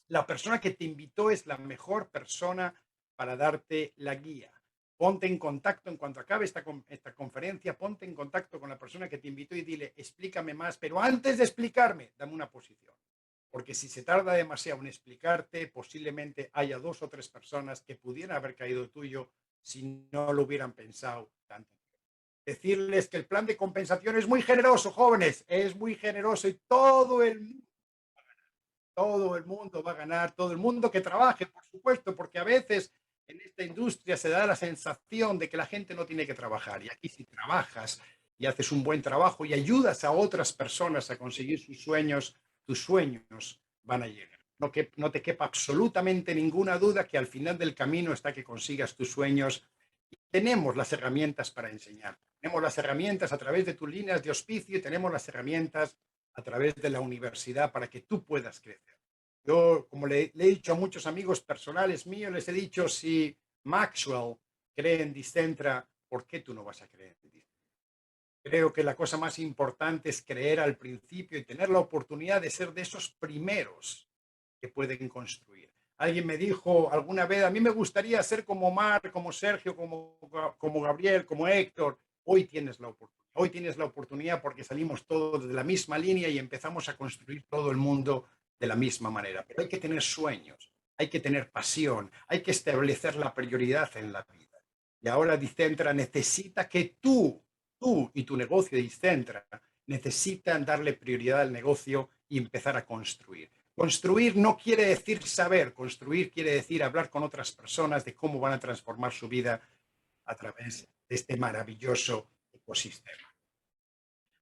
La persona que te invitó es la mejor persona para darte la guía. Ponte en contacto en cuanto acabe esta conferencia, ponte en contacto con la persona que te invitó y dile, explícame más, pero antes de explicarme, dame una posición. Porque si se tarda demasiado en explicarte, posiblemente haya 2 o 3 personas que pudieran haber caído tuyo si no lo hubieran pensado tanto. Decirles que el plan de compensación es muy generoso, jóvenes, es muy generoso y todo el mundo va a ganar, todo el mundo que trabaje, por supuesto, porque a veces en esta industria se da la sensación de que la gente no tiene que trabajar. Y aquí si trabajas y haces un buen trabajo y ayudas a otras personas a conseguir sus sueños, tus sueños van a llegar. No te quepa absolutamente ninguna duda que al final del camino está que consigas tus sueños. Y tenemos las herramientas para enseñar. Tenemos las herramientas a través de tus líneas de auspicio y tenemos las herramientas a través de la universidad para que tú puedas crecer. Yo, como le he dicho a muchos amigos personales míos, les he dicho, si Maxwell cree en DECENTRA, ¿por qué tú no vas a creer en DECENTRA? Creo que la cosa más importante es creer al principio y tener la oportunidad de ser de esos primeros que pueden construir. Alguien me dijo alguna vez, a mí me gustaría ser como Mar, como Sergio, como Gabriel, como Héctor. Hoy tienes la oportunidad. Hoy tienes la oportunidad porque salimos todos de la misma línea y empezamos a construir todo el mundo de la misma manera. Pero hay que tener sueños, hay que tener pasión, hay que establecer la prioridad en la vida. Y ahora DECENTRA necesita que tú y tu negocio de DECENTRA necesitan darle prioridad al negocio y empezar a construir. Construir no quiere decir saber, construir quiere decir hablar con otras personas de cómo van a transformar su vida a través de este maravilloso ecosistema.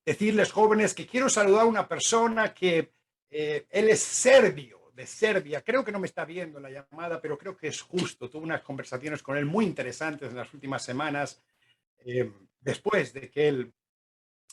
Decirles, jóvenes, que quiero saludar a una persona que él es serbio, de Serbia. Creo que no me está viendo la llamada, pero creo que es justo. Tuve unas conversaciones con él muy interesantes en las últimas semanas. Después de que él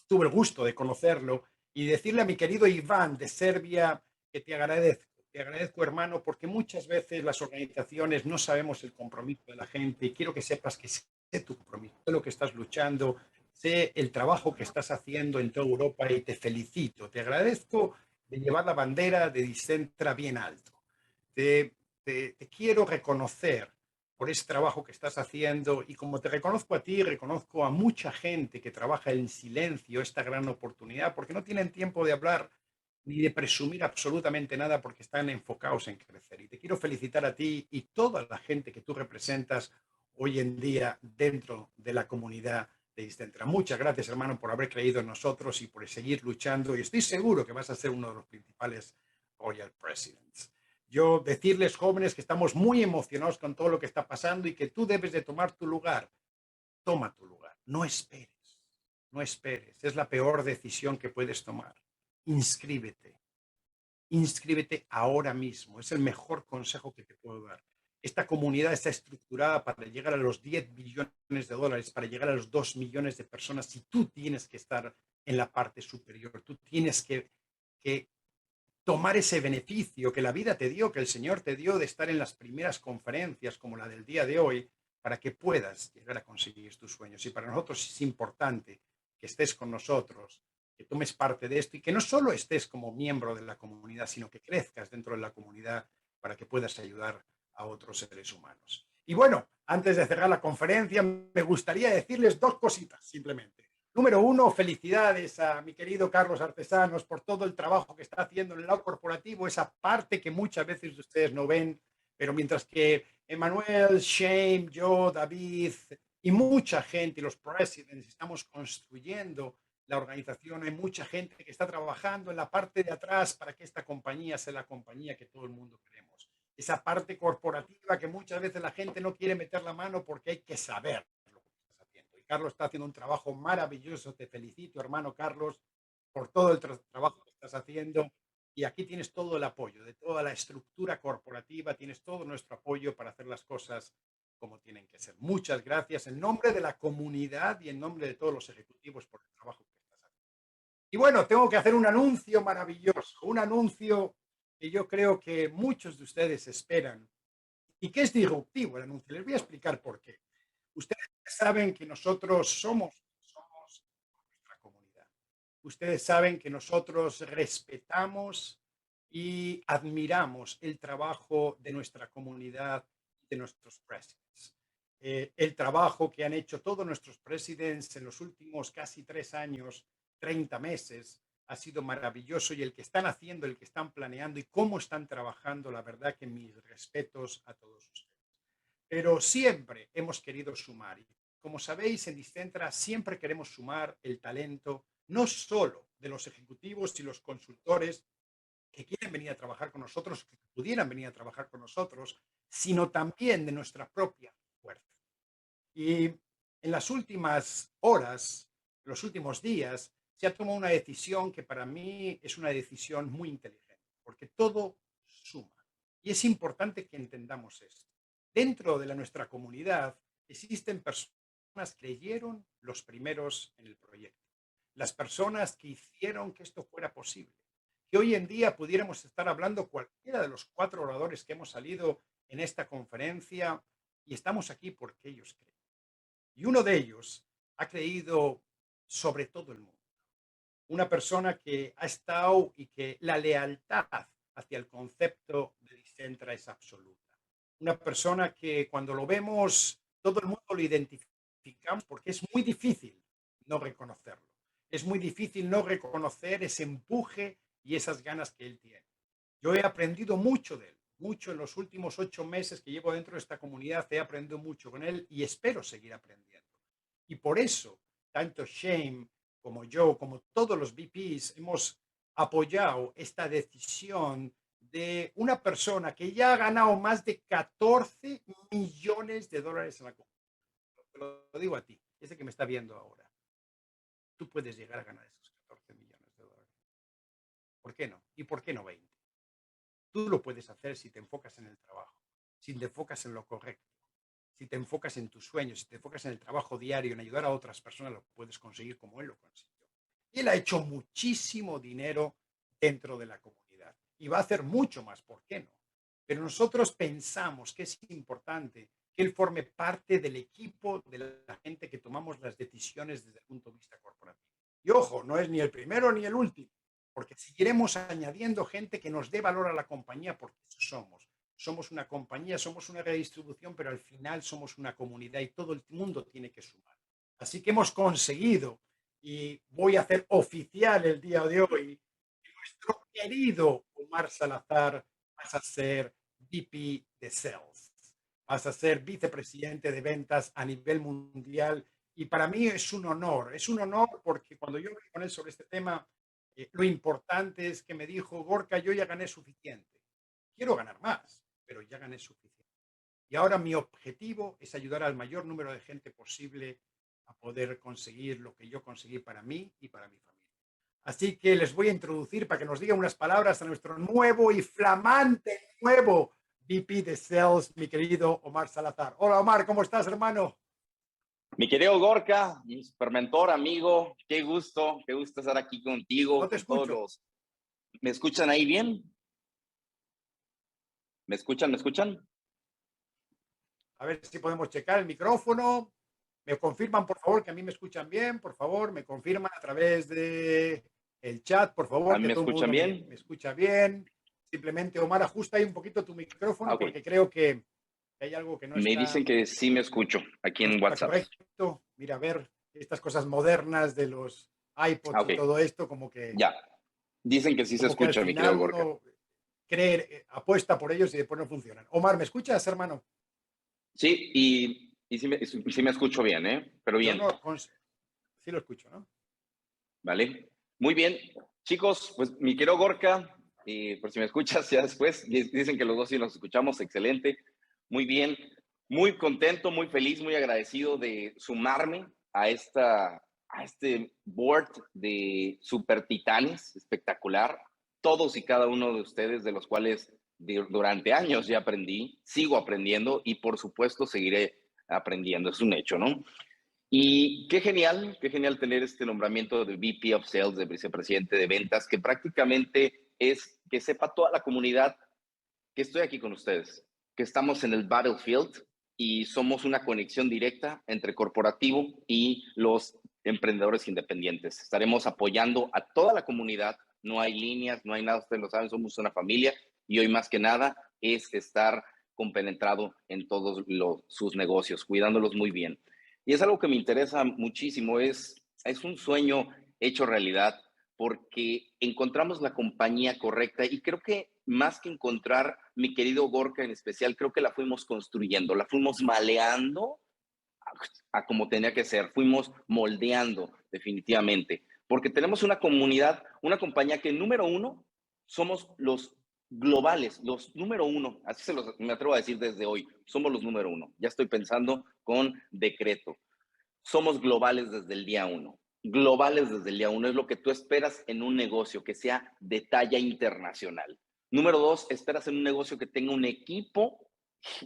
tuve el gusto de conocerlo y decirle a mi querido Iván de Serbia que te agradezco hermano, porque muchas veces las organizaciones no sabemos el compromiso de la gente y quiero que sepas que sé tu compromiso, sé lo que estás luchando, sé el trabajo que estás haciendo en toda Europa y te felicito, te agradezco de llevar la bandera de DECENTRA bien alto. Te quiero reconocer por ese trabajo que estás haciendo. Y como te reconozco a ti, reconozco a mucha gente que trabaja en silencio esta gran oportunidad, porque no tienen tiempo de hablar ni de presumir absolutamente nada porque están enfocados en crecer. Y te quiero felicitar a ti y toda la gente que tú representas hoy en día dentro de la comunidad de DECENTRA. Muchas gracias, hermano, por haber creído en nosotros y por seguir luchando. Y estoy seguro que vas a ser uno de los principales Royal Presidents. Yo decirles, jóvenes, que estamos muy emocionados con todo lo que está pasando y que tú debes de tomar tu lugar. Toma tu lugar. No esperes. No esperes. Es la peor decisión que puedes tomar. Inscríbete. Inscríbete ahora mismo. Es el mejor consejo que te puedo dar. Esta comunidad está estructurada para llegar a los 10 billones de dólares, para llegar a los 2 millones de personas. Y tú tienes que estar en la parte superior. Tú tienes que tomar ese beneficio que la vida te dio, que el Señor te dio de estar en las primeras conferencias como la del día de hoy, para que puedas llegar a conseguir tus sueños. Y para nosotros es importante que estés con nosotros, que tomes parte de esto y que no solo estés como miembro de la comunidad, sino que crezcas dentro de la comunidad para que puedas ayudar a otros seres humanos. Y bueno, antes de cerrar la conferencia, me gustaría decirles dos cositas simplemente. Número uno, felicidades a mi querido Carlos Artesanos por todo el trabajo que está haciendo en el lado corporativo, esa parte que muchas veces ustedes no ven, pero mientras que Emanuel, Shane, yo, David y mucha gente, y los presidents, estamos construyendo la organización, hay mucha gente que está trabajando en la parte de atrás para que esta compañía sea la compañía que todo el mundo queremos. Esa parte corporativa que muchas veces la gente no quiere meter la mano porque hay que saber lo que estás haciendo. Y Carlos está haciendo un trabajo maravilloso. Te felicito, hermano Carlos, por todo el trabajo que estás haciendo. Y aquí tienes todo el apoyo de toda la estructura corporativa, tienes todo nuestro apoyo para hacer las cosas como tienen que ser. Muchas gracias en nombre de la comunidad y en nombre de todos los ejecutivos por el trabajo que estás haciendo. Y bueno, tengo que hacer un anuncio maravilloso, un anuncio que yo creo que muchos de ustedes esperan y que es disruptivo el anuncio. Les voy a explicar por qué. Ustedes saben que nosotros somos nuestra comunidad. Ustedes saben que nosotros respetamos y admiramos el trabajo de nuestra comunidad, de nuestros presidents. El trabajo que han hecho todos nuestros presidents en los últimos casi 3 años, 30 meses, ha sido maravilloso, y el que están haciendo, el que están planeando y cómo están trabajando, la verdad que mis respetos a todos ustedes. Pero siempre hemos querido sumar. Y como sabéis, en DECENTRA siempre queremos sumar el talento, no solo de los ejecutivos y los consultores que quieren venir a trabajar con nosotros, que pudieran venir a trabajar con nosotros, sino también de nuestra propia fuerza. Y en las últimas horas, los últimos días, se ha tomado una decisión que para mí es una decisión muy inteligente, porque todo suma. Y es importante que entendamos esto. Dentro de nuestra comunidad existen personas que creyeron los primeros en el proyecto, las personas que hicieron que esto fuera posible, que hoy en día pudiéramos estar hablando cualquiera de los 4 oradores que hemos salido en esta conferencia, y estamos aquí porque ellos creen. Y uno de ellos ha creído sobre todo el mundo. Una persona que ha estado y que la lealtad hacia el concepto de DECENTRA es absoluta. Una persona que cuando lo vemos, todo el mundo lo identificamos porque es muy difícil no reconocerlo. Es muy difícil no reconocer ese empuje y esas ganas que él tiene. Yo he aprendido mucho de él, mucho en los últimos 8 meses que llevo dentro de esta comunidad. He aprendido mucho con él y espero seguir aprendiendo. Y por eso, tanto Shane como yo, como todos los VPs, hemos apoyado esta decisión de una persona que ya ha ganado más de 14 millones de dólares en la comunidad. Te lo digo a ti, ese que me está viendo ahora. Tú puedes llegar a ganar esos 14 millones de dólares. ¿Por qué no? ¿Y por qué no 20? Tú lo puedes hacer si te enfocas en el trabajo, si te enfocas en lo correcto, si te enfocas en tus sueños, si te enfocas en el trabajo diario, en ayudar a otras personas, lo puedes conseguir como él lo consiguió. Y él ha hecho muchísimo dinero dentro de la comunidad y va a hacer mucho más, ¿por qué no? Pero nosotros pensamos que es importante que él forme parte del equipo de la gente que tomamos las decisiones desde el punto de vista corporativo. Y ojo, no es ni el primero ni el último, porque seguiremos añadiendo gente que nos dé valor a la compañía, porque eso somos. somos una compañía, somos una redistribución, pero al final somos una comunidad y todo el mundo tiene que sumar. Así que hemos conseguido, y voy a hacer oficial el día de hoy, que nuestro querido Omar Salazar pasa a ser VP de Sales, pasa a ser vicepresidente de ventas a nivel mundial. Y para mí es un honor porque cuando yo hablé con él sobre este tema, lo importante es que me dijo, Gorka, yo ya gané suficiente. Quiero ganar más, pero ya gané suficiente. Y ahora mi objetivo es ayudar al mayor número de gente posible a poder conseguir lo que yo conseguí para mí y para mi familia. Así que les voy a introducir para que nos digan unas palabras a nuestro nuevo y flamante nuevo VP de Sales, mi querido Omar Salazar. Hola Omar, ¿cómo estás, hermano?
Mi querido Gorka, mi supermentor, amigo, qué gusto estar aquí contigo.
No te
con todos
escucho.
los... ¿Me escuchan ahí bien? ¿Me escuchan? ¿Me escuchan?
A ver si podemos checar el micrófono. Me confirman, por favor, que a mí me escuchan bien. Por favor, me confirman a través de el chat, por favor,
¿A mí
que
me
todo el
escuchan
mundo
bien?
me escucha bien. Simplemente, Omar, ajusta ahí un poquito tu micrófono
Ok.
porque creo que hay algo que
Me dicen que sí me escucho aquí
no
en
está
WhatsApp.
correcto. Mira, a ver, estas cosas modernas de los iPods
Ok,
y todo esto, como que
ya. Dicen que sí se
al
escucha, mi querido
final
Gorka.
uno cree, apuesta por ellos y después no funcionan. Omar, ¿me escuchas, hermano?
Sí, y sí me escucho bien, ¿eh? Pero
Yo
bien,
no, sí lo escucho, ¿no?
¿vale? Muy bien. Chicos, pues mi querido Gorka, por si me escuchas ya después, dicen que los dos sí nos escuchamos, excelente. Muy bien, muy contento, muy feliz, muy agradecido de sumarme a este board de super titanes espectacular. Todos y cada uno de ustedes, de los cuales durante años ya aprendí, sigo aprendiendo y por supuesto seguiré aprendiendo, es un hecho, ¿no? Y qué genial tener este nombramiento de VP of Sales, de vicepresidente de ventas, que prácticamente es que sepa toda la comunidad que estoy aquí con ustedes, que estamos en el battlefield y somos una conexión directa entre corporativo y los emprendedores independientes. Estaremos apoyando a toda la comunidad, no hay líneas, no hay nada, ustedes lo saben, somos una familia y hoy más que nada es estar compenetrado en todos sus negocios, cuidándolos muy bien. Y es algo que me interesa muchísimo, es un sueño hecho realidad porque encontramos la compañía correcta y creo que más que encontrar, mi querido Gorka en especial, creo que la fuimos construyendo, la fuimos maleando a como tenía que ser, fuimos moldeando definitivamente, porque tenemos una comunidad, una compañía que número uno, somos los globales, los número uno, así me atrevo a decir desde hoy, somos los número uno, ya estoy pensando con decreto, somos globales desde el día uno. Globales desde el día uno es lo que tú esperas en un negocio que sea de talla internacional. Número dos, esperas en un negocio que tenga un equipo,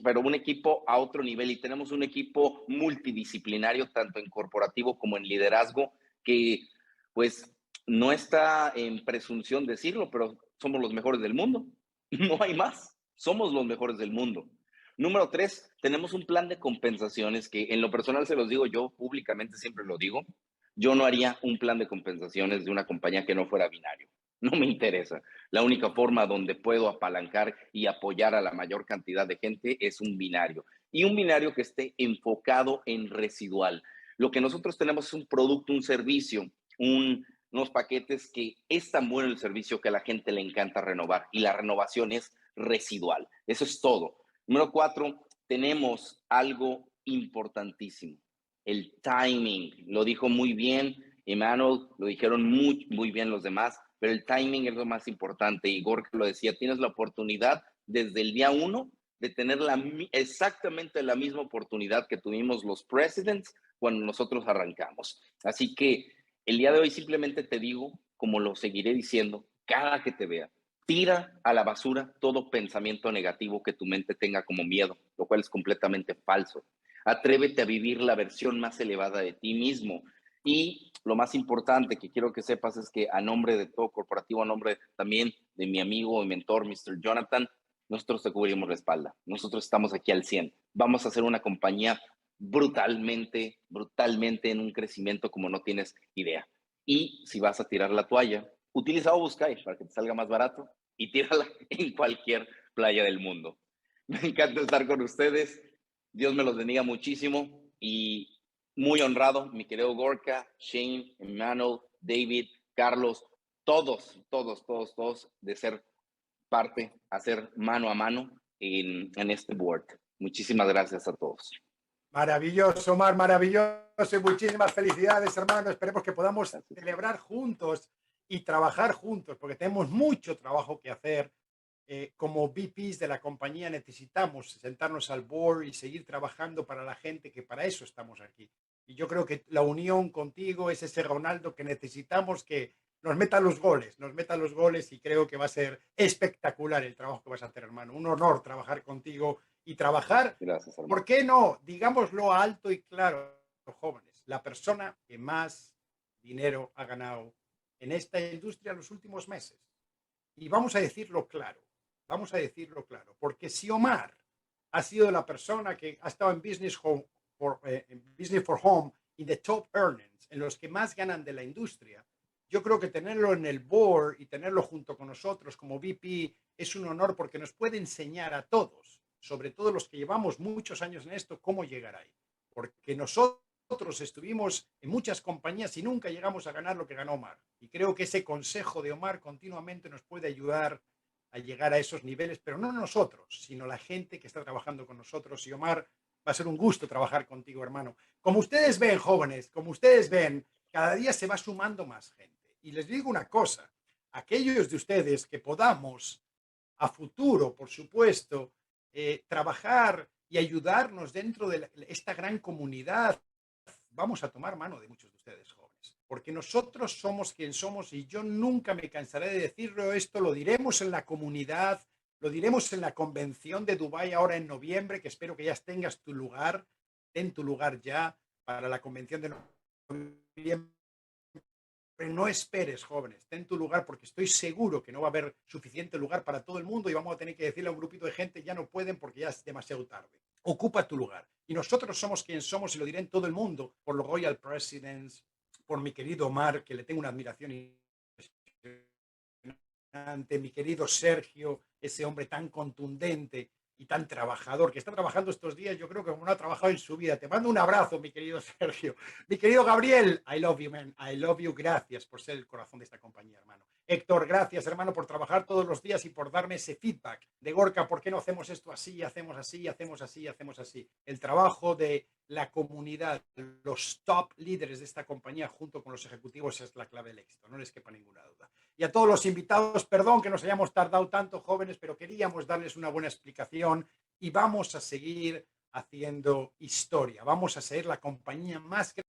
pero un equipo a otro nivel y tenemos un equipo multidisciplinario, tanto en corporativo como en liderazgo, que pues no está en presunción decirlo, pero somos los mejores del mundo. No hay más. Somos los mejores del mundo. Número tres, tenemos un plan de compensaciones que en lo personal se los digo yo, públicamente siempre lo digo, yo no haría un plan de compensaciones de una compañía que no fuera binario. No me interesa. La única forma donde puedo apalancar y apoyar a la mayor cantidad de gente es un binario. Y un binario que esté enfocado en residual. Lo que nosotros tenemos es un producto, un servicio, unos paquetes que es tan bueno el servicio que a la gente le encanta renovar. Y la renovación es residual. Eso es todo. Número cuatro, tenemos algo importantísimo, el timing. Lo dijo muy bien Emmanuel, lo dijeron muy bien los demás, pero el timing es lo más importante. Y Gorka lo decía, tienes la oportunidad desde el día uno de tener exactamente la misma oportunidad que tuvimos los presidents cuando nosotros arrancamos. Así que el día de hoy simplemente te digo, como lo seguiré diciendo, cada que te vea, tira a la basura todo pensamiento negativo que tu mente tenga como miedo, lo cual es completamente falso. Atrévete a vivir la versión más elevada de ti mismo. Y lo más importante que quiero que sepas es que a nombre de todo corporativo, a nombre también de mi amigo y mentor, Mr. Jonathan, nosotros te cubrimos la espalda. Nosotros estamos aquí al 100. Vamos a hacer una compañía brutalmente en un crecimiento como no tienes idea. Y si vas a tirar la toalla, utiliza Obuscay para que te salga más barato y tírala en cualquier playa del mundo. Me encanta estar con ustedes. Dios me los bendiga muchísimo y muy honrado, mi querido Gorka, Shane, Emmanuel, David, Carlos, todos de ser parte, hacer mano a mano en este board. Muchísimas gracias a todos.
Maravilloso, Omar, maravilloso. Y muchísimas felicidades, hermano. Esperemos que podamos
Gracias.
celebrar juntos y trabajar juntos, porque tenemos mucho trabajo que hacer. Como VPs de la compañía necesitamos sentarnos al board y seguir trabajando para la gente, que para eso estamos aquí. Y yo creo que la unión contigo es ese Ronaldo que necesitamos, que nos meta los goles, y creo que va a ser espectacular el trabajo que vas a hacer, hermano. Un honor trabajar contigo y trabajar,
Gracias, hermano.
¿por qué no? Digámoslo alto y claro, jóvenes, la persona que más dinero ha ganado en esta industria en los últimos meses. Y vamos a decirlo claro, porque si Omar ha sido la persona que ha estado en Business for Home, in the top earners, en los que más ganan de la industria, yo creo que tenerlo en el board y tenerlo junto con nosotros como VP es un honor, porque nos puede enseñar a todos, sobre todo los que llevamos muchos años en esto, cómo llegar ahí. Porque nosotros estuvimos en muchas compañías y nunca llegamos a ganar lo que ganó Omar. Y creo que ese consejo de Omar continuamente nos puede ayudar a llegar a esos niveles, pero no nosotros, sino la gente que está trabajando con nosotros. Y Omar, va a ser un gusto trabajar contigo, hermano. Como ustedes ven, jóvenes, como ustedes ven, cada día se va sumando más gente. Y les digo una cosa, aquellos de ustedes que podamos a futuro, por supuesto, trabajar y ayudarnos dentro de esta gran comunidad, vamos a tomar mano de muchos de ustedes, jóvenes, porque nosotros somos quien somos, y yo nunca me cansaré de decirlo. Esto lo diremos en la comunidad, lo diremos en la convención de Dubái ahora en noviembre, que espero que ya tengas tu lugar, ten tu lugar ya para la convención de noviembre. No esperes, jóvenes, ten tu lugar, porque estoy seguro que no va a haber suficiente lugar para todo el mundo y vamos a tener que decirle a un grupito de gente, ya no pueden porque ya es demasiado tarde. Ocupa tu lugar. Y nosotros somos quien somos, y lo diré en todo el mundo, por los Royal Presidents, por mi querido Omar, que le tengo una admiración impresionante, mi querido Sergio, ese hombre tan contundente y tan trabajador, que está trabajando estos días, yo creo que como no ha trabajado en su vida. Te mando un abrazo, mi querido Sergio. Mi querido Gabriel, I love you, man. I love you. Gracias por ser el corazón de esta compañía, hermano. Héctor, gracias, hermano, por trabajar todos los días y por darme ese feedback de Gorka, ¿por qué no hacemos esto así, hacemos así, hacemos así, hacemos así? El trabajo de la comunidad, los top líderes de esta compañía junto con los ejecutivos es la clave del éxito, no les quepa ninguna duda. Y a todos los invitados, perdón que nos hayamos tardado tanto, jóvenes, pero queríamos darles una buena explicación y vamos a seguir haciendo historia. Vamos a ser la compañía más grande